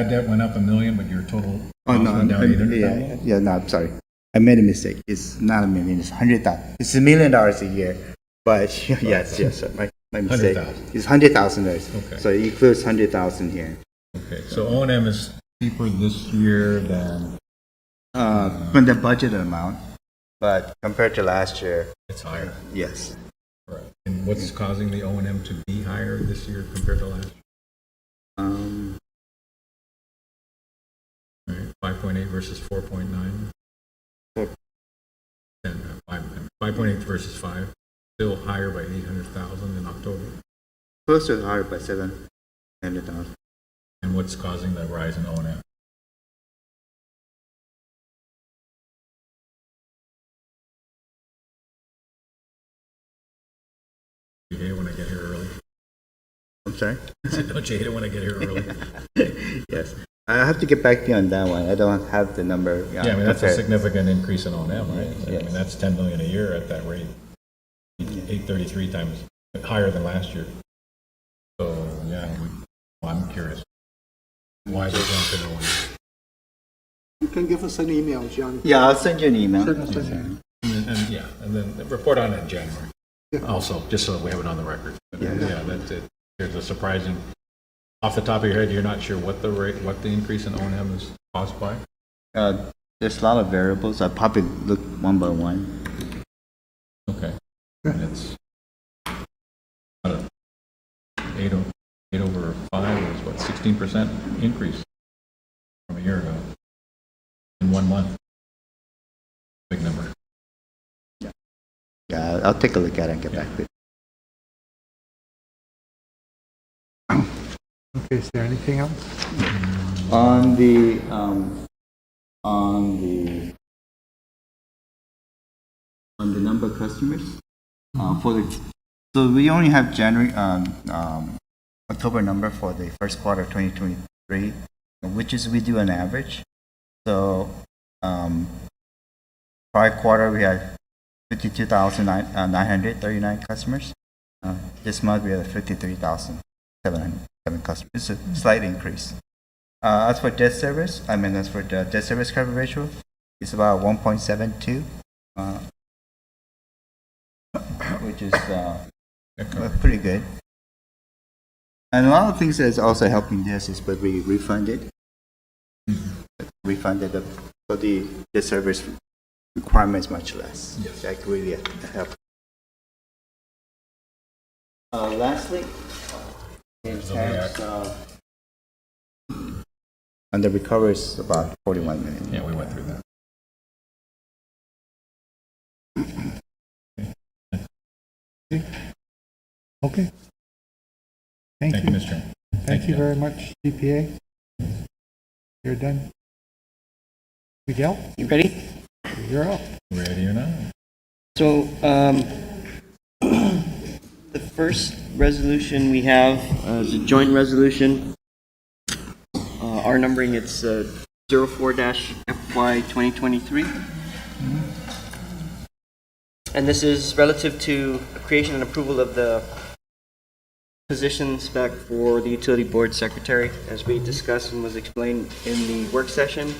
Speaker 2: debt went up $1 million, but your total
Speaker 7: Oh
Speaker 2: cost
Speaker 7: no.
Speaker 2: went down 800,000?
Speaker 7: Yeah. No. I'm sorry. I made a mistake. It's not $1 million. It's $100,000. It's $1 million a year. But yes. Sorry. My mistake.
Speaker 2: 100,000.
Speaker 7: It's $100,000.
Speaker 2: Okay.
Speaker 7: So it includes 100,000 here.
Speaker 2: Okay, so O&M is cheaper this year than,
Speaker 7: From the budget amount, but compared to last year,
Speaker 2: it's higher.
Speaker 7: yes.
Speaker 2: Right. And what's causing the O&M to be higher this year compared to last year? Right, 5.8 versus 4.9?
Speaker 7: Four.
Speaker 2: 5.8 versus 5, still higher by 800,000 in October.
Speaker 7: Close to higher by 700,000.
Speaker 2: And what's causing the rise in O&M? You hate it when I get here early?
Speaker 7: I'm sorry?
Speaker 2: Don't you hate it when I get here early?
Speaker 7: Yes. I have to get back to you on that one. I don't have the number.
Speaker 2: Yeah, I mean, that's a
Speaker 7: prepared.
Speaker 2: significant increase in O&M, right? I
Speaker 7: Yes.
Speaker 2: mean, that's 10 million a year at that rate. 833 times, higher than last year. So, yeah, well, I'm curious. Why the jump in O&M?
Speaker 1: You can give us an email, John.
Speaker 7: Yeah, I'll send you an email.
Speaker 1: Certainly.
Speaker 2: And then report on it in January.
Speaker 1: Yeah.
Speaker 2: Also, just so we have it on the record. But,
Speaker 7: Yeah.
Speaker 2: yeah, that's it. There's a surprising, off the top of your head, you're not sure what the increase in O&M is caused by?
Speaker 7: There's a lot of variables. I'll probably look one by one.
Speaker 2: Okay. And it's about a 8 over 5 is what, 16% increase from a year ago in 1 month. Big number.
Speaker 7: Yeah, I'll take a look at it and get back to you.
Speaker 1: Okay, is there anything else?
Speaker 7: On the number of customers for the, so we only have January October number for the first quarter of 2023, which is we do an average. So prior quarter we had 52,939 customers. This month we have 53,707 customers. It's a slight increase. As for debt service, as for the debt service coverage ratio, it's about 1.72, which is pretty good. And a lot of things that's also helping this is what we refunded. So the debt service requirement is much less.
Speaker 2: Yes.
Speaker 7: That really helps. Lastly, in terms of and the recovery is about 41 million.
Speaker 2: Yeah, we went through that.
Speaker 1: Okay.
Speaker 2: Thank you, Mr. Chairman.
Speaker 1: Thank you very much, GPA. You're done. Miguel,
Speaker 8: You ready?
Speaker 1: you're up.
Speaker 2: Ready or not?
Speaker 8: So, the first resolution we have is a joint resolution. Our numbering, it's 04-FY 2023. And this is relative to creation and approval of the position spec for the utility board secretary, as we discussed and was explained in the work session.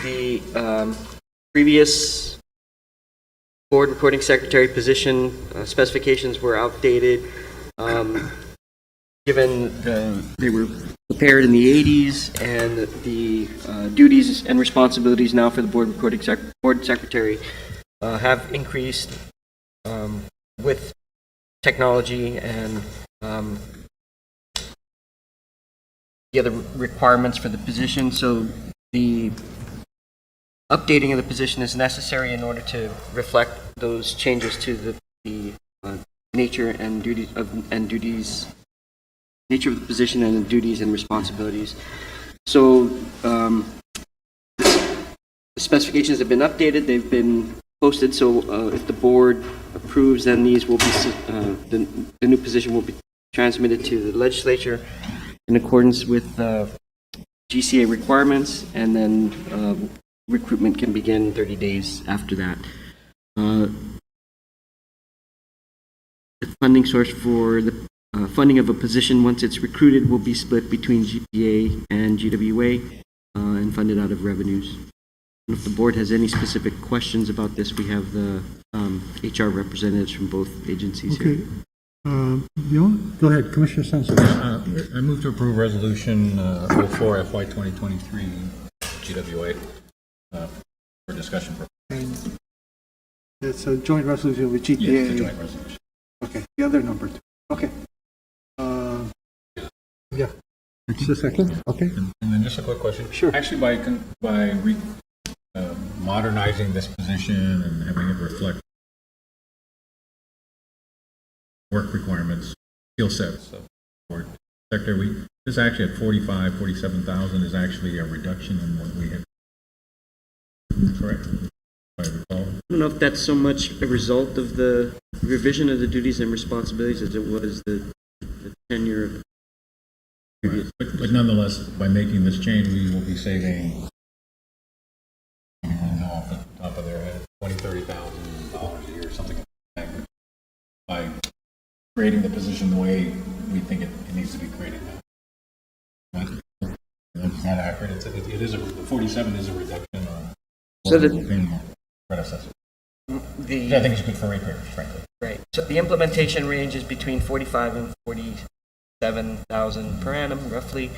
Speaker 8: The previous board recording secretary position specifications were outdated, given they were prepared in the 80s, and the duties and responsibilities now for the board recording board secretary have increased with technology and the other requirements for the position. So the updating of the position is necessary in order to reflect those changes to the nature and duties of nature of the position and the duties and responsibilities. So the specifications have been updated. They've been posted. So if the board approves, then these will be the new position will be transmitted to the legislature in accordance with GCA requirements, and then recruitment can begin 30 days after that. The funding source for the funding of a position once it's recruited will be split between GPA and GWA and funded out of revenues. And if the board has any specific questions about this, we have the HR representatives from both agencies here.
Speaker 1: Okay. Go ahead, Commissioner Sanchez.
Speaker 2: I move to approve Resolution 04 FY 2023 GWA for discussion.
Speaker 1: And it's a joint resolution with GPA.
Speaker 2: Yeah, it's a joint resolution.
Speaker 1: Okay, the other number two. Okay. Yeah. It's the second, okay.
Speaker 2: And then just a quick question.
Speaker 1: Sure.
Speaker 2: Actually, by modernizing this position and having it reflect work requirements, skill sets of board sector, this actually at 47,000 is actually a reduction in what we had. Correct? If I recall.
Speaker 8: I don't know if that's so much a result of the revision of the duties and responsibilities as it was the tenure of
Speaker 2: Right. But nonetheless, by making this change, we will be saving, I don't know, off the top of their head, $20,000-$30,000 a year, something like that, by creating the position the way we think it needs to be created now. Right? That's not accurate. It is the 47 is a reduction on
Speaker 8: So
Speaker 2: what we were paying predecessor. I think it's good for ratepayers, frankly.
Speaker 8: Right. So the implementation range is between 45 and 47,000 per annum, roughly,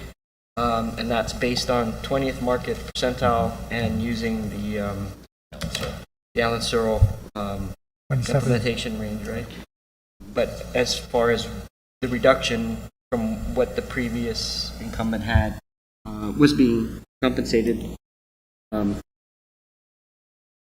Speaker 8: and that's based on 20th market percentile and using the Allen Searle
Speaker 1: 27.
Speaker 8: implementation range, right? But as far as the reduction from what the previous incumbent had was being compensated,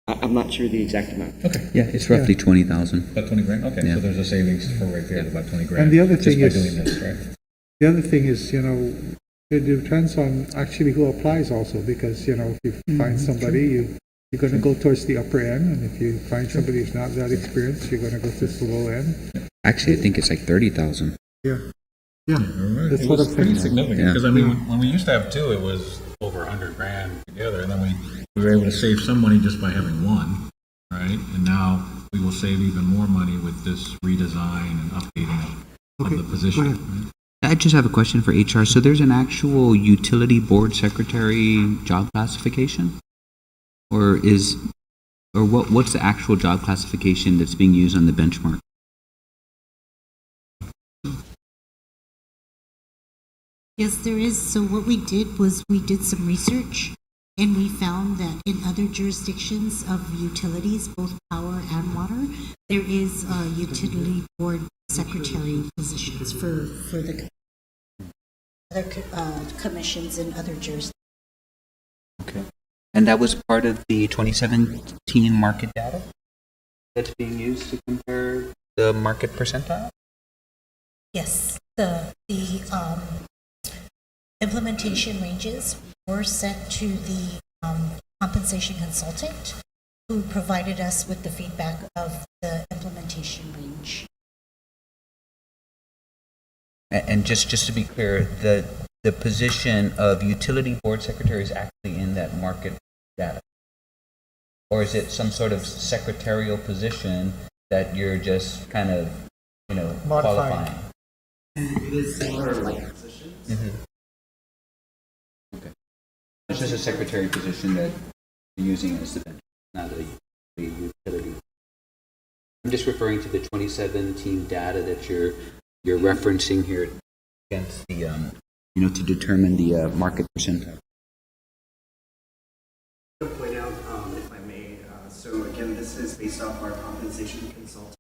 Speaker 8: I'm not sure the exact amount.
Speaker 2: Okay.
Speaker 4: Yeah, it's roughly 20,000.
Speaker 2: About 20 grand? Okay,
Speaker 4: Yeah.
Speaker 2: so there's a savings for ratepayers of about 20 grand.
Speaker 1: And the other thing
Speaker 2: just by
Speaker 1: is-
Speaker 2: doing this, right?
Speaker 1: The other thing is, it depends on actually who applies also, because, if you find somebody, you're going to go towards the upper end, and if you find somebody who's not that experienced, you're going to go to the low end.
Speaker 4: Actually, I think it's like 30,000.
Speaker 1: Yeah. Yeah. That's
Speaker 2: It
Speaker 1: what
Speaker 2: was
Speaker 1: I'm
Speaker 2: pretty
Speaker 1: thinking.
Speaker 2: significant,
Speaker 4: Yeah.
Speaker 2: because I mean, when we used to have two, it was over 100 grand together, and then we were able to save some money just by having one, right? And now we will save even more money with this redesign and updating of
Speaker 1: Okay,
Speaker 2: the
Speaker 1: go
Speaker 2: position.
Speaker 1: ahead.
Speaker 2: right?
Speaker 4: I just have a question for HR. So there's an actual utility board secretary job classification? Or what's the actual job classification that's being used on the benchmark?
Speaker 9: Yes, there is. So what we did was we did some research and we found that in other jurisdictions of utilities, both power and water, there is utility board secretary positions for the other commissions in other jurisdictions.
Speaker 4: Okay. And that was part of the 2017 market data that's being used to compare the market percentile?
Speaker 9: Yes, the implementation ranges were sent to the compensation consultant who provided us with the feedback of the implementation range.
Speaker 4: And just to be clear, the position of utility board secretary is actually in that market data? Or is it some sort of secretarial position that you're just kind of,
Speaker 1: Modifying.
Speaker 4: qualifying?
Speaker 10: It is similar like positions.
Speaker 4: Okay. It's just a secretary position that you're using as the bench, not a utility. I'm just referring to the 2017 data that you're referencing here against the, to determine the market percentile.
Speaker 10: To point out, if I may, so again, this is based off our compensation consultant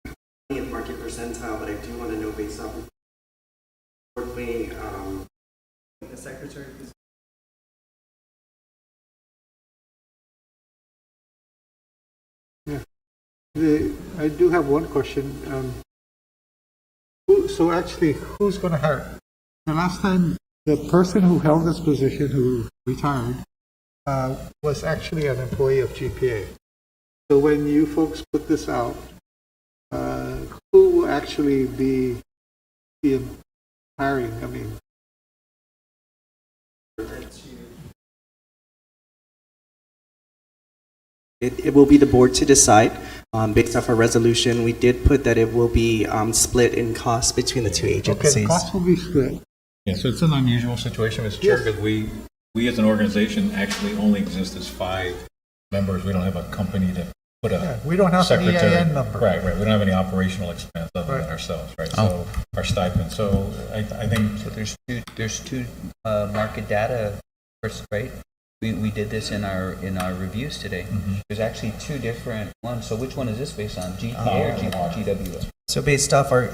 Speaker 10: at market percentile, but I do want to know based off importantly, the secretary position.
Speaker 1: I do have one question. Who's going to hire? The last time, the person who held this position, who retired, was actually an employee of GPA. So when you folks put this out, who will actually be hiring? I mean,
Speaker 10: It will be the board to decide. Based off a resolution, we did put that it will be split in cost between the two
Speaker 1: okay,
Speaker 10: agencies.
Speaker 1: the cost will be split.
Speaker 2: Yeah, so it's an unusual situation, Mr. Chair,
Speaker 1: Yes.
Speaker 2: because we as an organization actually only exist as 5 members. We don't have a company to put
Speaker 1: Yeah,
Speaker 2: a
Speaker 1: we don't have an
Speaker 2: secretary.
Speaker 1: EIN number.
Speaker 2: Right, right, we don't have any operational expense other than
Speaker 1: Right.
Speaker 2: ourselves, right? So our stipend, so I think,
Speaker 11: So there's two market data, first, right? We did this in our reviews today. There's actually two different ones. So which one is this based on? GPA or GWA?
Speaker 10: So based off our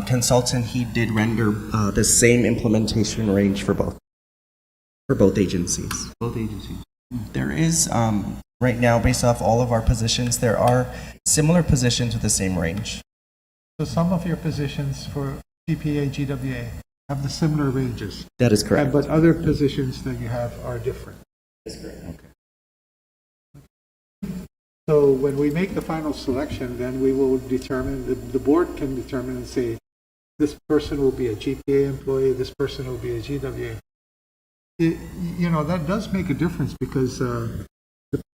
Speaker 10: consultant, he did render the same implementation range for both agencies.
Speaker 11: Both agencies.
Speaker 10: There is, right now, based off all of our positions, there are similar positions with the same range.
Speaker 1: So some of your positions for GPA, GWA have the similar ranges,
Speaker 10: That is correct.
Speaker 1: but other positions that you have are different. So when we make the final selection, then we will determine, the board can determine and say, this person will be a GPA employee, this person will be a GWA. You know, that does make a difference because the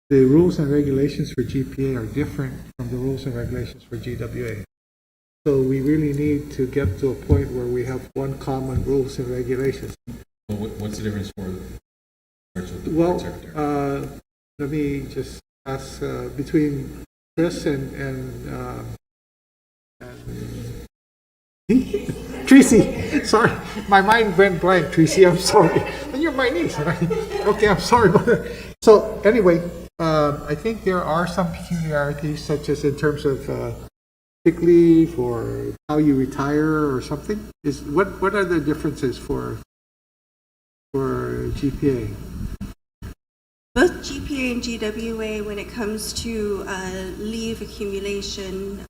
Speaker 1: rules and regulations for GPA are different from the rules and regulations for GWA. So we really need to get to a point where we have one common rules and regulations.
Speaker 2: what's the difference for the
Speaker 1: Well,
Speaker 2: secretary?
Speaker 1: let me just ask, between Chris and Tracy, sorry, my mind went blank, Tracy, I'm sorry. And you're my niece, right? Okay, I'm sorry about that. So anyway, I think there are some peculiarities, such as in terms of sick leave or how you retire or something. What are the differences for GPA?
Speaker 12: Both GPA and GWA, when it comes to leave accumulation,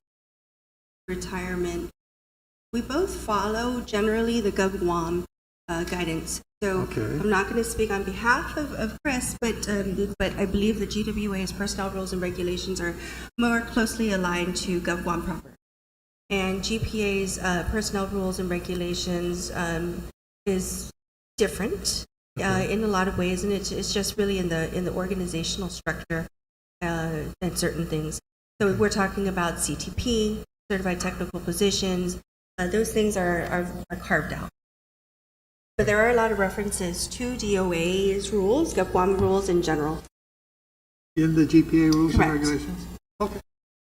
Speaker 12: retirement, we both follow generally the Gpwa guidance. So
Speaker 1: Okay.
Speaker 12: I'm not going to speak on behalf of Chris, but I believe the GWA's personnel rules and regulations are more closely aligned to Gpwa proper. And GPA's personnel rules and regulations is different in a lot of ways, and it's just really in the organizational structure and certain things. So we're talking about CTP, certified technical positions. Those things are carved out. But there are a lot of references to DOA's rules, Gpwa rules in general.
Speaker 1: In the GPA rules and
Speaker 12: Correct.
Speaker 1: regulations? Okay.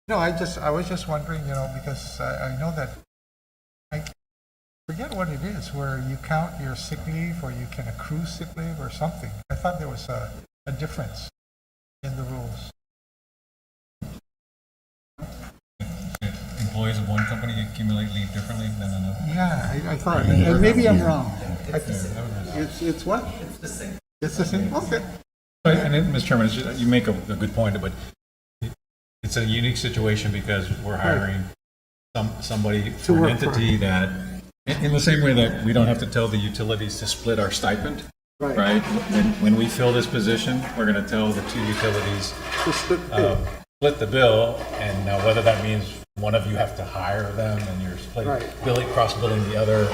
Speaker 1: No, I was just wondering, because I know that, I forget what it is, where you count your sick leave or you can accrue sick leave or something. I thought there was a difference in the rules.
Speaker 2: Employees of one company accumulate leave differently than another?
Speaker 1: Yeah, I thought, and maybe I'm wrong. It's what? It's the same. It's the same? Okay.
Speaker 2: Right, and then, Mr. Chairman, you make a good point, but it's a unique situation because we're hiring somebody for an
Speaker 1: work for-
Speaker 2: entity that, in the same way that we don't have to tell the utilities to split our stipend,
Speaker 1: Right.
Speaker 2: right? When we fill this position, we're going to tell the two utilities,
Speaker 1: Just the-
Speaker 2: split the bill, and now whether that means one of you have to hire them and you're splitting,
Speaker 1: Right.
Speaker 2: cross-billing the other,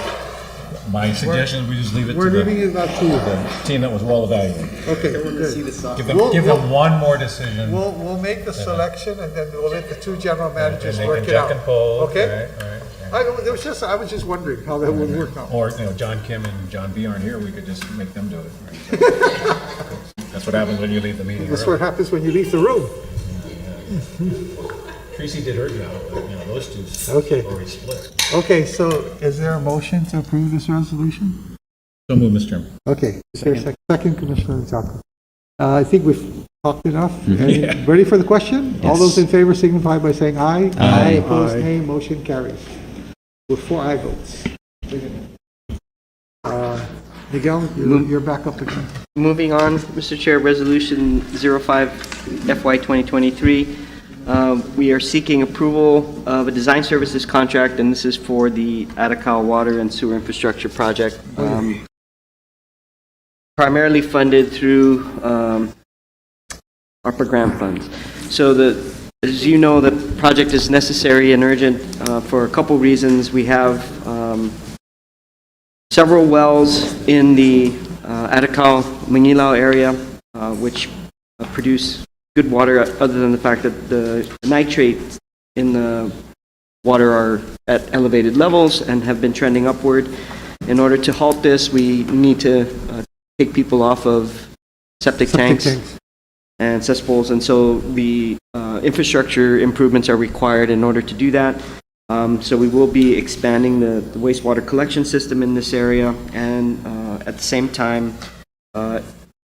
Speaker 2: my suggestion is we just leave it
Speaker 1: We're
Speaker 2: to
Speaker 1: leaving
Speaker 2: the
Speaker 1: it up to you then.
Speaker 2: team that was well evaluated.
Speaker 1: Okay, good.
Speaker 2: Give them one more decision.
Speaker 1: We'll make the selection and then we'll let the two general managers
Speaker 2: And they
Speaker 1: work
Speaker 2: can
Speaker 1: it out.
Speaker 2: jack and pull.
Speaker 1: Okay?
Speaker 2: Right.
Speaker 1: I was just wondering how that would work out.
Speaker 2: Or, John Kim and John B aren't here, we could just make them do it. Right? That's what happens when you leave the meeting
Speaker 1: That's
Speaker 2: early.
Speaker 1: what happens when you leave the room.
Speaker 2: Tracy did her job, but, those two
Speaker 1: Okay.
Speaker 2: already split.
Speaker 1: Okay, so is there a motion to approve this resolution?
Speaker 2: So move, Mr. Chairman.
Speaker 1: Okay, is there a second, Commissioner Jocko? I think we've talked enough. Ready for the question? All those in favor signify by saying aye.
Speaker 11: Aye.
Speaker 1: Opposed, nay. Motion carries with 4 aye votes. Miguel, you're back up again.
Speaker 8: Moving on, Mr. Chair, Resolution 05 FY 2023. We are seeking approval of a design services contract, and this is for the Atacama Water and Sewer Infrastructure Project. Primarily funded through ARPA grant funds. So as you know, the project is necessary and urgent for a couple reasons. We have several wells in the Atacama Manilao area, which produce good water, other than the fact that the nitrates in the water are at elevated levels and have been trending upward. In order to halt this, we need to take people off of septic tanks and cesspools, and so the infrastructure improvements are required in order to do that. So we will be expanding the wastewater collection system in this area, and at the same time,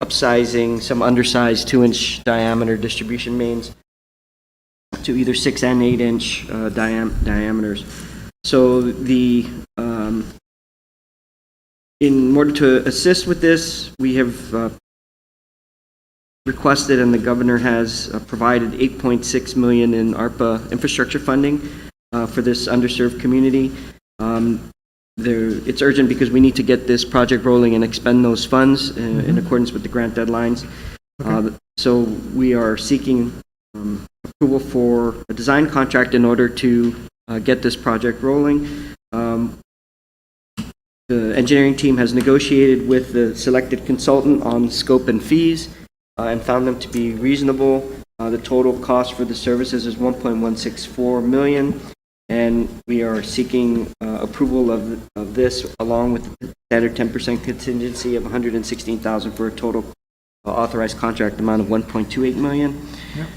Speaker 8: upsizing some undersized 2-inch diameter distribution mains to either 6 and 8-inch diameters. So in order to assist with this, we have requested, and the governor has provided $8.6 million in ARPA infrastructure funding for this underserved community. It's urgent because we need to get this project rolling and expend those funds in accordance with the grant deadlines. So we are seeking approval for a design contract in order to get this project rolling. The engineering team has negotiated with the selected consultant on scope and fees and found them to be reasonable. The total cost for the services is $1.164 million, and we are seeking approval of this along with the standard 10% contingency of $116,000 for a total authorized contract amount of $1.28 million. Yep.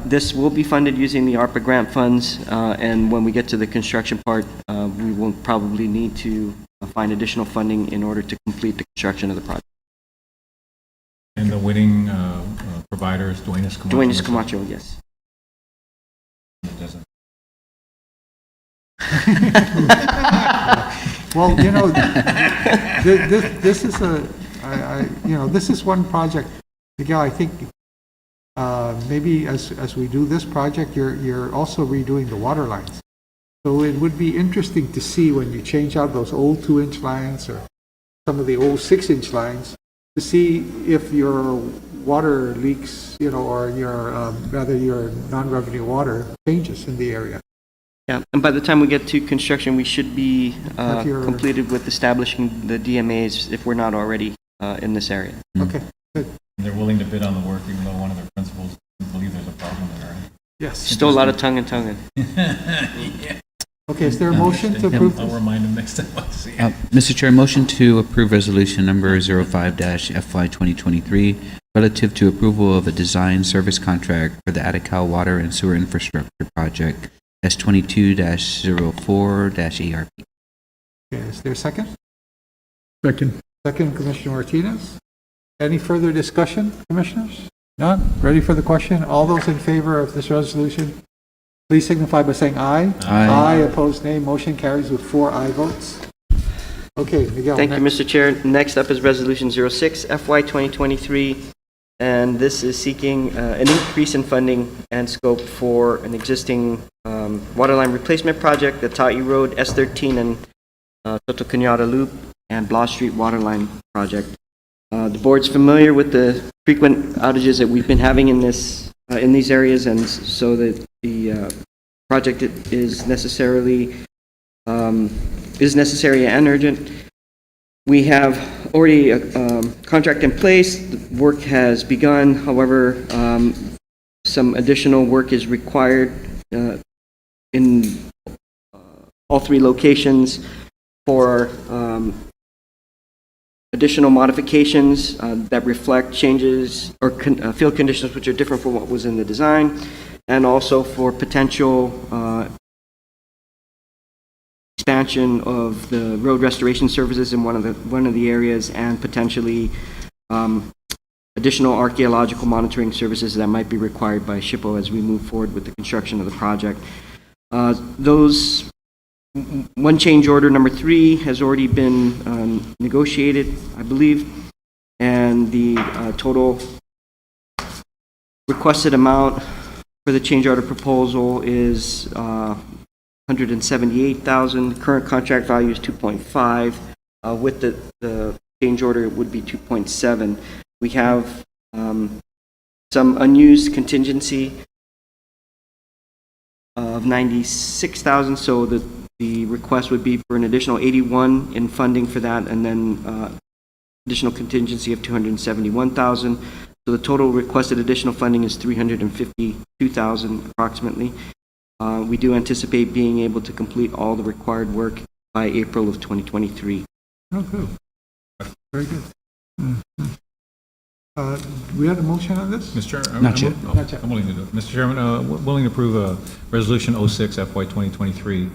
Speaker 8: This will be funded using the ARPA grant funds, and when we get to the construction part, we will probably need to find additional funding in order to complete the construction of the project.
Speaker 2: And the winning provider is Duenas Camacho?
Speaker 8: Duenas Camacho, yes.
Speaker 2: It doesn't.
Speaker 1: Well, this is this is one project. Miguel, I think maybe as we do this project, you're also redoing the water lines. So it would be interesting to see when you change out those old 2-inch lines or some of the old 6-inch lines to see if your water leaks, or your rather your non-revenue water changes in the area.
Speaker 8: Yeah, and by the time we get to construction, we should be completed with establishing the DMAs if we're not already in this area.
Speaker 1: Okay, good.
Speaker 2: They're willing to bid on the work even though one of their principals believe there's a problem there, right?
Speaker 1: Yes.
Speaker 8: Still a lot of tongue and tongue.
Speaker 2: Yeah.
Speaker 1: Okay, is there a motion to approve
Speaker 2: I'll
Speaker 1: this?
Speaker 2: remind him next time I see him.
Speaker 11: Mr. Chair, motion to approve resolution number 05-FY 2023 relative to approval of a design service contract for the Atacao Water and Sewer Infrastructure Project S22-04-ARP.
Speaker 1: Okay, is there a second?
Speaker 6: Second.
Speaker 1: Second, Commissioner Martinez. Any further discussion, Commissioners? None? Ready for the question? All those in favor of this resolution, please signify by saying aye.
Speaker 11: Aye.
Speaker 1: Aye, opposed nay. Motion carries with 4 aye votes. Okay, Miguel.
Speaker 8: Thank you,
Speaker 1: next.
Speaker 8: Mr. Chair. Next up is Resolution 06, FY 2023, and this is seeking an increase in funding and scope for an existing waterline replacement project, the Ta'i Road, S13, and Toto Cañada Loop, and Blah Street Waterline Project. The board's familiar with the frequent outages that we've been having in these areas, and so that the project is necessary and urgent. We have already a contract in place. The work has begun. However, some additional work is required in all 3 locations for additional modifications that reflect changes or field conditions which are different from what was in the design, and also for potential expansion of the road restoration services in one of the areas, and potentially additional archaeological monitoring services that might be required by Gpwa as we move forward with the construction of the project. One change order number 3 has already been negotiated, I believe, and the total requested amount for the change order proposal is $178,000. Current contract value is 2.5. With the change order, it would be 2.7. We have some unused contingency of $96,000, so the request would be for an additional 81 in funding for that, and then additional contingency of 271,000. So the total requested additional funding is 352,000 approximately. We do anticipate being able to complete all the required work by April of 2023.
Speaker 1: Oh, good. Very good. We had a motion on this?
Speaker 2: Mr. Chair?
Speaker 5: Not yet.
Speaker 1: Not yet.
Speaker 2: I'm willing to do it. Mr. Chairman, willing to approve Resolution 06 FY 2023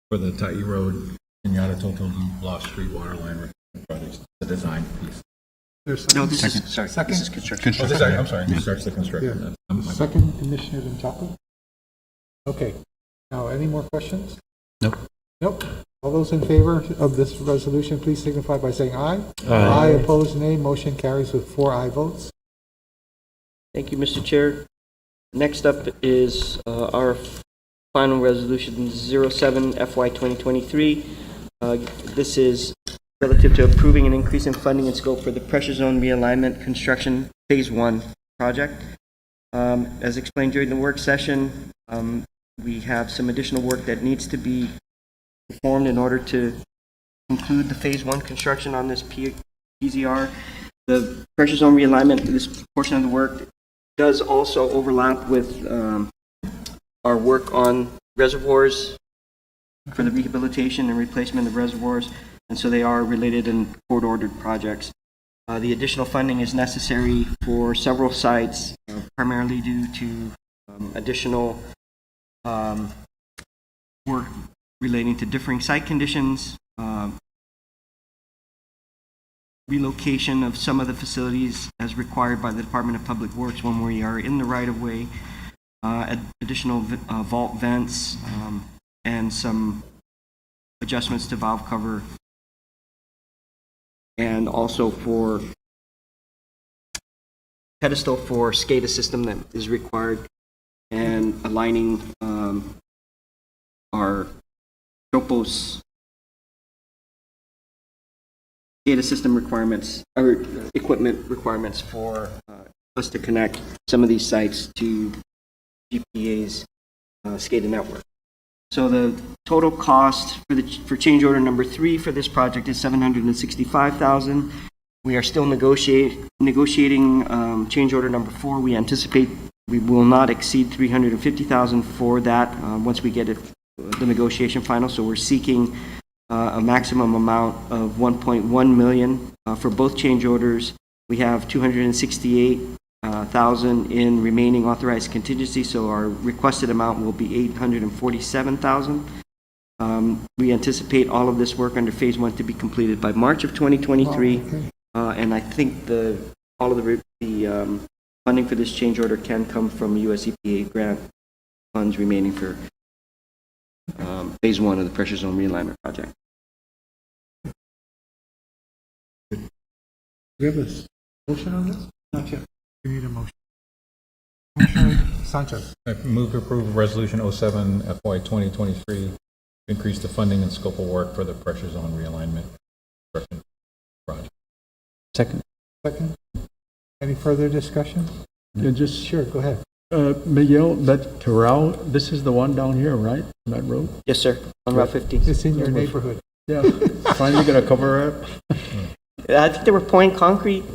Speaker 2: for the Tai Road, Kenyatta Total Loop, Lost Street Water Line project, the design piece.
Speaker 1: There's
Speaker 8: No,
Speaker 1: second.
Speaker 8: this is, sorry,
Speaker 1: Second.
Speaker 8: this is construction.
Speaker 2: Oh, this- I'm sorry, it starts the construction.
Speaker 1: Yeah.
Speaker 2: My bad.
Speaker 1: Second, Commissioner Limchapa. Okay. Now, any more questions?
Speaker 5: Nope.
Speaker 1: Nope. All those in favor of this resolution, please signify by saying aye. Aye. Opposed, nay. Motion carries with 4 aye votes.
Speaker 8: Thank you, Mr. Chair. Next up is our final resolution 07 FY 2023. This is relative to approving an increase in funding and scope for the pressure zone realignment construction phase 1 project. As explained during the work session, we have some additional work that needs to be performed in order to conclude the phase 1 construction on this PZR. The pressure zone realignment, this portion of the work does also overlap with our work on reservoirs for the rehabilitation and replacement of reservoirs, and so they are related and court-ordered projects. The additional funding is necessary for several sites, primarily due to additional work relating to differing site conditions, relocation of some of the facilities as required by the Department of Public Works when we are in the right-of-way, additional vault vents, and some adjustments to valve cover, and also for pedestal for SCADA system that is required, and aligning our Topos SCADA system requirements, or equipment requirements for us to connect some of these sites to GPA's SCADA network. So the total cost for change order number 3 for this project is $765,000. We are still negotiating change order number 4. We anticipate we will not exceed $350,000 for that once we get the negotiation final. So we're seeking a maximum amount of $1.1 million for both change orders. We have $268,000 in remaining authorized contingency, so our requested amount will be $847,000. We anticipate all of this work under phase 1 to be completed by March of 2023, and I think all of the funding for this change order can come from US EPA grant funds remaining for phase 1 of the pressure zone realignment project.
Speaker 1: We have a motion on this? Not yet. We need a motion. Commissioner Sanchez.
Speaker 2: I move to approve Resolution 07 FY 2023, increase the funding and scope of work for the pressure zone realignment construction project.
Speaker 11: Second.
Speaker 1: Second. Any further discussion?
Speaker 6: Yeah, just,
Speaker 1: Sure, go ahead.
Speaker 6: Miguel, that corral, this is the one down here, right? That road?
Speaker 8: Yes, sir, on Route 50.
Speaker 1: It's in your neighborhood.
Speaker 6: Yeah, finally gonna cover it.
Speaker 8: I think they were pouring concrete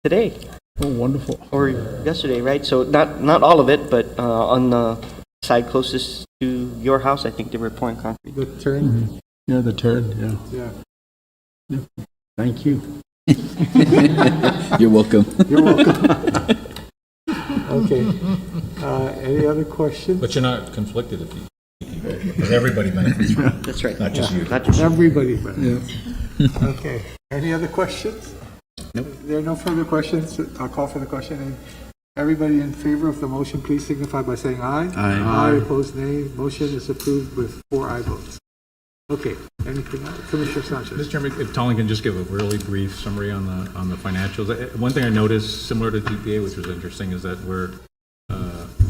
Speaker 8: today
Speaker 6: Oh, wonderful.
Speaker 8: or yesterday, right? So not all of it, but on the side closest to your house, I think they were pouring concrete.
Speaker 1: The turn?
Speaker 6: Yeah, the turn,
Speaker 1: Yeah.
Speaker 6: yeah. Thank you.
Speaker 11: You're welcome.
Speaker 1: You're welcome. Okay. Any other questions?
Speaker 2: But you're not conflicted if you because everybody benefits from it,
Speaker 8: That's right.
Speaker 2: not just you.
Speaker 8: Not just
Speaker 1: Everybody. Okay. Any other questions? Nope. There are no further questions. I'll call for the question. And everybody in favor of the motion, please signify by saying aye. Aye. Opposed, nay. Motion is approved with 4 aye votes. Okay. Anything else? Commissioner Sanchez.
Speaker 2: Mr. Chairman, if Tolling can just give a really brief summary on the financials. One thing I noticed, similar to GPA, which was interesting, is that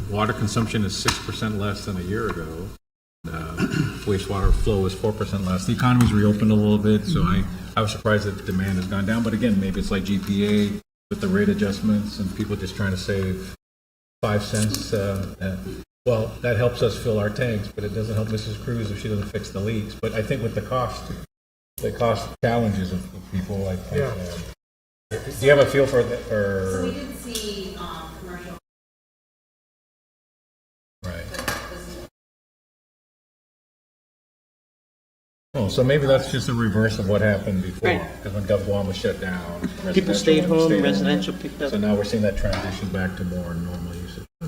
Speaker 2: water consumption is 6% less than a year ago. Wastewater flow is 4% less. The economy's reopened a little bit, so I was surprised that demand has gone down. But again, maybe it's like GPA with the rate adjustments and people just trying to save 5 cents. Well, that helps us fill our tanks, but it doesn't help Mrs. Cruz if she doesn't fix the leaks. But I think with the cost challenges of people, I think. Do you have a feel for that?
Speaker 13: So we did see commercial.
Speaker 2: Right. Oh, so maybe that's just a reverse of what happened before.
Speaker 8: Right.
Speaker 2: Because when Gpwa was shut down.
Speaker 8: People
Speaker 2: residential
Speaker 8: stayed home,
Speaker 2: stayed
Speaker 8: residential picked up.
Speaker 2: So now we're seeing that transition back to more normal usage. Oh,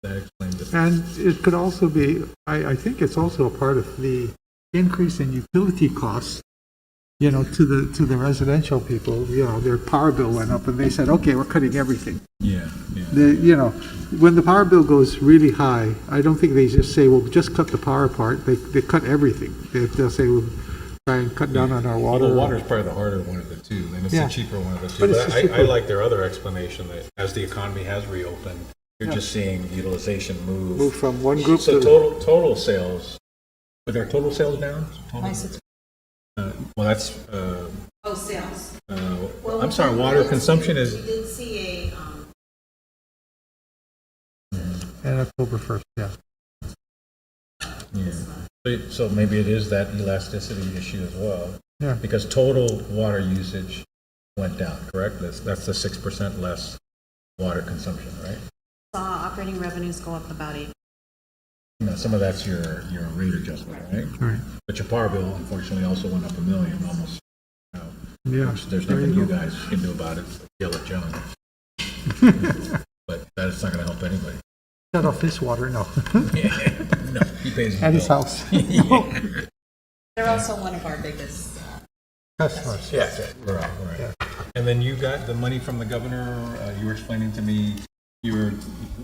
Speaker 2: that explains it.
Speaker 1: And it could also be, I think it's also a part of the increase in utility costs, you know, to the residential people. You know, their power bill went up and they said, okay, we're cutting everything.
Speaker 2: Yeah, yeah.
Speaker 1: You know, when the power bill goes really high, I don't think they just say, well, just cut the power part. They cut everything. They'll say, we'll try and cut down on our water.
Speaker 2: Well, the water is probably the harder one of the two, and it's
Speaker 1: Yeah.
Speaker 2: the cheaper one of the two.
Speaker 1: But it's
Speaker 2: But
Speaker 1: the
Speaker 2: I
Speaker 1: cheaper.
Speaker 2: like their other explanation that as the economy has reopened, you're just seeing utilization
Speaker 1: Move from one group
Speaker 2: So
Speaker 1: to
Speaker 2: total sales, were their total sales down? Total? Well, that's,
Speaker 13: Oh, sales.
Speaker 2: I'm sorry, water consumption
Speaker 13: We
Speaker 2: is,
Speaker 13: did see
Speaker 1: and October 1st, yeah.
Speaker 2: so maybe it is that elasticity issue as well.
Speaker 1: Yeah.
Speaker 2: Because total water usage went down, correct? That's the 6% less water consumption, right?
Speaker 13: saw operating revenues go up about 8.
Speaker 2: You know, some of that's your rate adjustment, right?
Speaker 1: Right.
Speaker 2: But your power bill unfortunately also went up $1 million almost.
Speaker 1: Yeah.
Speaker 2: There's
Speaker 1: There
Speaker 2: nothing
Speaker 1: you
Speaker 2: you
Speaker 1: go.
Speaker 2: guys can do about it, yell at John. But that's not gonna help anybody.
Speaker 1: Shut off his water, no.
Speaker 2: No, he pays his
Speaker 1: At his
Speaker 2: bill.
Speaker 1: house.
Speaker 13: They're also one of our biggest.
Speaker 1: Customers.
Speaker 2: Yeah, right. And then you got the money from the governor, you were explaining to me, you were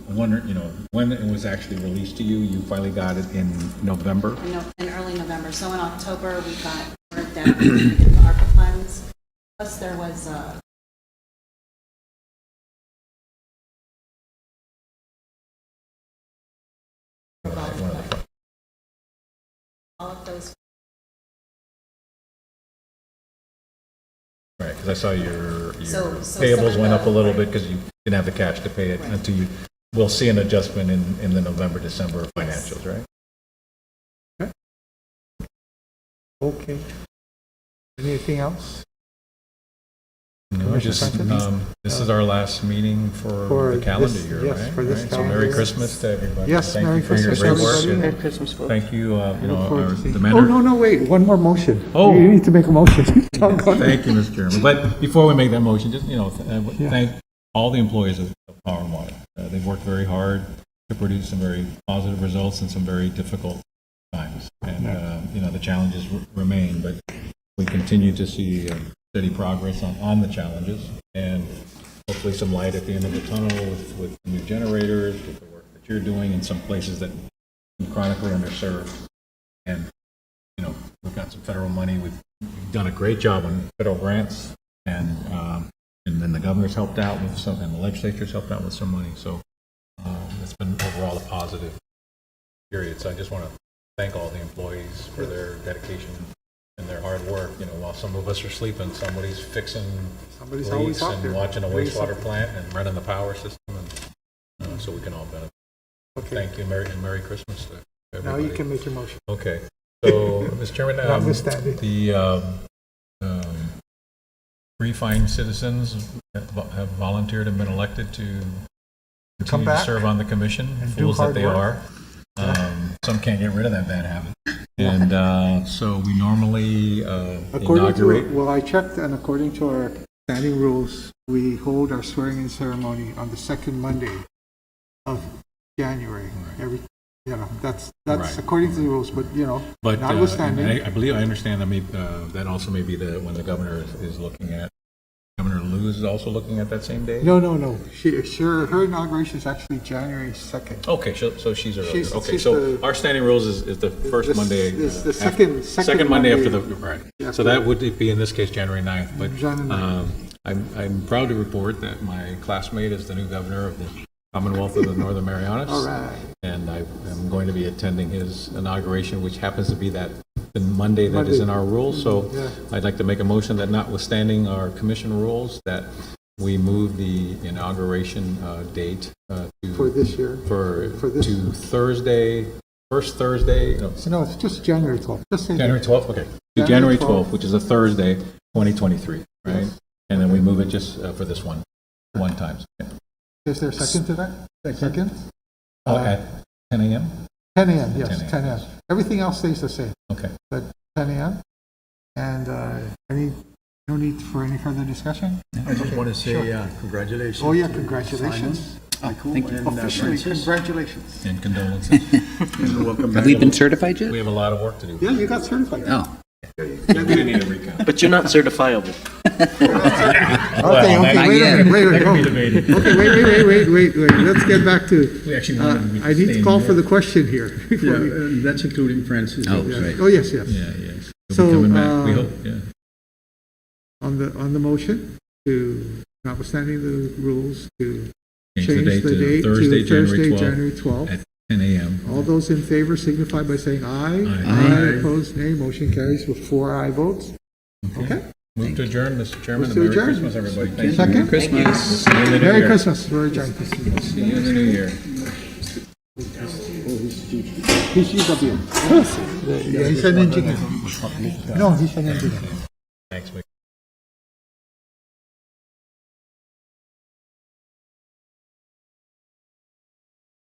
Speaker 2: wondering, you know, when it was actually released to you, you finally got it in November?
Speaker 13: In early November. So in October, we got word that we could get the ARPA funds. Plus there was all of those.
Speaker 2: Right, because I saw your
Speaker 13: So some
Speaker 2: payables
Speaker 13: of
Speaker 2: went up a
Speaker 13: the-
Speaker 2: little bit because you didn't have the cash to pay it until you, we'll see an adjustment in the November, December financials, right?
Speaker 1: Okay. Anything else?
Speaker 2: No,
Speaker 1: Commissioner
Speaker 2: just,
Speaker 1: Sanchez?
Speaker 2: this is our last meeting for the calendar
Speaker 1: this-
Speaker 2: year,
Speaker 1: yes,
Speaker 2: right?
Speaker 1: for this
Speaker 2: Right, so
Speaker 1: calendar
Speaker 2: Merry
Speaker 1: year.
Speaker 2: Christmas to everybody.
Speaker 1: Yes,
Speaker 2: Thank
Speaker 1: Merry
Speaker 2: you for your
Speaker 1: Christmas,
Speaker 2: great work,
Speaker 1: everybody.
Speaker 2: and
Speaker 8: Merry Christmas, folks.
Speaker 2: thank you, you know,
Speaker 1: Look forward to
Speaker 2: the
Speaker 1: seeing-
Speaker 2: matter.
Speaker 1: Oh, no, wait, one more motion.
Speaker 2: Oh.
Speaker 1: You need to make a motion. Doggone it.
Speaker 2: Thank you, Mr. Chairman. But before we make that motion, just, you know,
Speaker 1: Yeah.
Speaker 2: thank all the employees of Power and Water. They've worked very hard to produce some very positive results in some very difficult times. And, you know, the challenges remain, but we continue to see steady progress on the challenges and hopefully some light at the end of the tunnel with new generators, with the work that you're doing in some places that are chronically underserved. And, you know, we've got some federal money. We've done a great job on federal grants, and then the governor's helped out with some, and the legislature's helped out with some money. So it's been overall a positive period. So I just want to thank all the employees for their dedication and their hard work. You know, while some of us are sleeping, somebody's fixing
Speaker 1: Somebody's always
Speaker 2: leaks
Speaker 1: out
Speaker 2: and
Speaker 1: there.
Speaker 2: watching a
Speaker 1: Always
Speaker 2: wastewater
Speaker 1: out
Speaker 2: plant and running the power system, and so we can all benefit.
Speaker 1: Okay.
Speaker 2: Thank you, Merry Christmas to
Speaker 1: Now
Speaker 2: everybody.
Speaker 1: you can make your motion.
Speaker 2: Okay. So, Mr. Chairman,
Speaker 1: Notwithstanding.
Speaker 2: the free-fine citizens have volunteered and been elected to
Speaker 1: Come
Speaker 2: continue to
Speaker 1: back
Speaker 2: serve on the commission,
Speaker 1: and do
Speaker 2: fools that
Speaker 1: hard
Speaker 2: they
Speaker 1: work.
Speaker 2: are. Some can't get rid of that bad habit. And so we normally inaugurate.
Speaker 1: Well, I checked, and according to our standing rules, we hold our swearing-in ceremony on the second Monday of January. You know, that's
Speaker 2: Right.
Speaker 1: according to the rules, but, you know,
Speaker 2: But
Speaker 1: notwithstanding.
Speaker 2: I believe, I understand that also may be when the governor is looking at, Governor Lewis is also looking at that same day?
Speaker 1: No. Her inauguration is actually January 2nd.
Speaker 2: Okay, so she's earlier.
Speaker 1: She's-
Speaker 2: Okay,
Speaker 1: she's
Speaker 2: so
Speaker 1: the-
Speaker 2: our standing rules is the first
Speaker 1: This
Speaker 2: Monday.
Speaker 1: is the
Speaker 2: after-
Speaker 1: second
Speaker 2: Monday after
Speaker 1: Monday.
Speaker 2: the, right.
Speaker 1: Yeah,
Speaker 2: So that would be, in this case, January 9th. But
Speaker 1: January 9th.
Speaker 2: I'm proud to report that my classmate is the new governor of the Commonwealth of the Northern Marianas.
Speaker 1: All right.
Speaker 2: And I'm going to be attending his inauguration, which happens to be the Monday that is in our rules. So
Speaker 1: Yeah.
Speaker 2: I'd like to make a motion that notwithstanding our commission rules, that we move the inauguration date
Speaker 1: For this year. For this-
Speaker 2: to Thursday, first Thursday, no,
Speaker 1: No, it's just January 12th. Just say
Speaker 2: January 12th, okay. To
Speaker 1: January
Speaker 2: January 12th, which is a Thursday, 2023, right?
Speaker 1: Yes.
Speaker 2: And then we move it just for this one time. Yeah.
Speaker 1: Is there a second to that? Second?
Speaker 2: At 10 a.m.?
Speaker 1: 10 a.m., yes,
Speaker 2: 10 a.m.
Speaker 1: 10 a.m. Everything else stays the same,
Speaker 2: Okay.
Speaker 1: but 10 a.m. And no need for any further discussion?
Speaker 6: I just want to say
Speaker 1: Sure.
Speaker 6: congratulations.
Speaker 1: Oh, yeah,
Speaker 6: to
Speaker 1: congratulations.
Speaker 6: Simon.
Speaker 11: Thank you.
Speaker 6: And,
Speaker 1: Officially,
Speaker 6: Francis.
Speaker 1: congratulations.
Speaker 2: And condolences.
Speaker 6: And welcome back.
Speaker 11: Have we been certified yet?
Speaker 2: We have a lot of work to do.
Speaker 1: Yeah, you got certified.
Speaker 11: Oh.
Speaker 2: We didn't need a recount.
Speaker 8: But you're not certifiable.
Speaker 1: Okay,
Speaker 2: not
Speaker 1: wait a
Speaker 11: yet.
Speaker 1: minute, wait,
Speaker 2: That can be
Speaker 1: oh.
Speaker 2: debated.
Speaker 1: Okay, wait, let's get back to,
Speaker 2: We actually wanted to
Speaker 1: I need to
Speaker 2: stay
Speaker 1: call
Speaker 2: in
Speaker 1: for the
Speaker 2: New York.
Speaker 1: question here. before we-
Speaker 6: Yeah, that's including Francis.
Speaker 11: Oh,
Speaker 1: yeah.
Speaker 11: right.
Speaker 1: Oh, yes, yes.
Speaker 2: Yeah, yes. We'll
Speaker 1: So,
Speaker 2: be coming back, we hope, yeah.
Speaker 1: On the motion to, notwithstanding the rules, to
Speaker 2: Change
Speaker 1: change the date to
Speaker 2: Thursday, January 12th
Speaker 1: January 12th.
Speaker 2: at 10 a.m.
Speaker 1: All those in favor signify by saying aye.
Speaker 2: Aye.
Speaker 1: Opposed, nay. Motion carries with 4 aye votes. Okay.
Speaker 2: Move to adjourn, Mr. Chairman,
Speaker 1: Move
Speaker 2: and
Speaker 1: to
Speaker 2: Merry
Speaker 1: adjourn.
Speaker 2: Christmas, everybody. Thank you.
Speaker 1: Second.
Speaker 11: Christmas.
Speaker 2: See you in the new
Speaker 1: Merry
Speaker 2: year.
Speaker 1: Christmas. We're adjourned.
Speaker 2: See you in the new year.
Speaker 1: He's GW. Yeah, he's an engineer. No, he's an engineer.
Speaker 2: Thanks, Mike.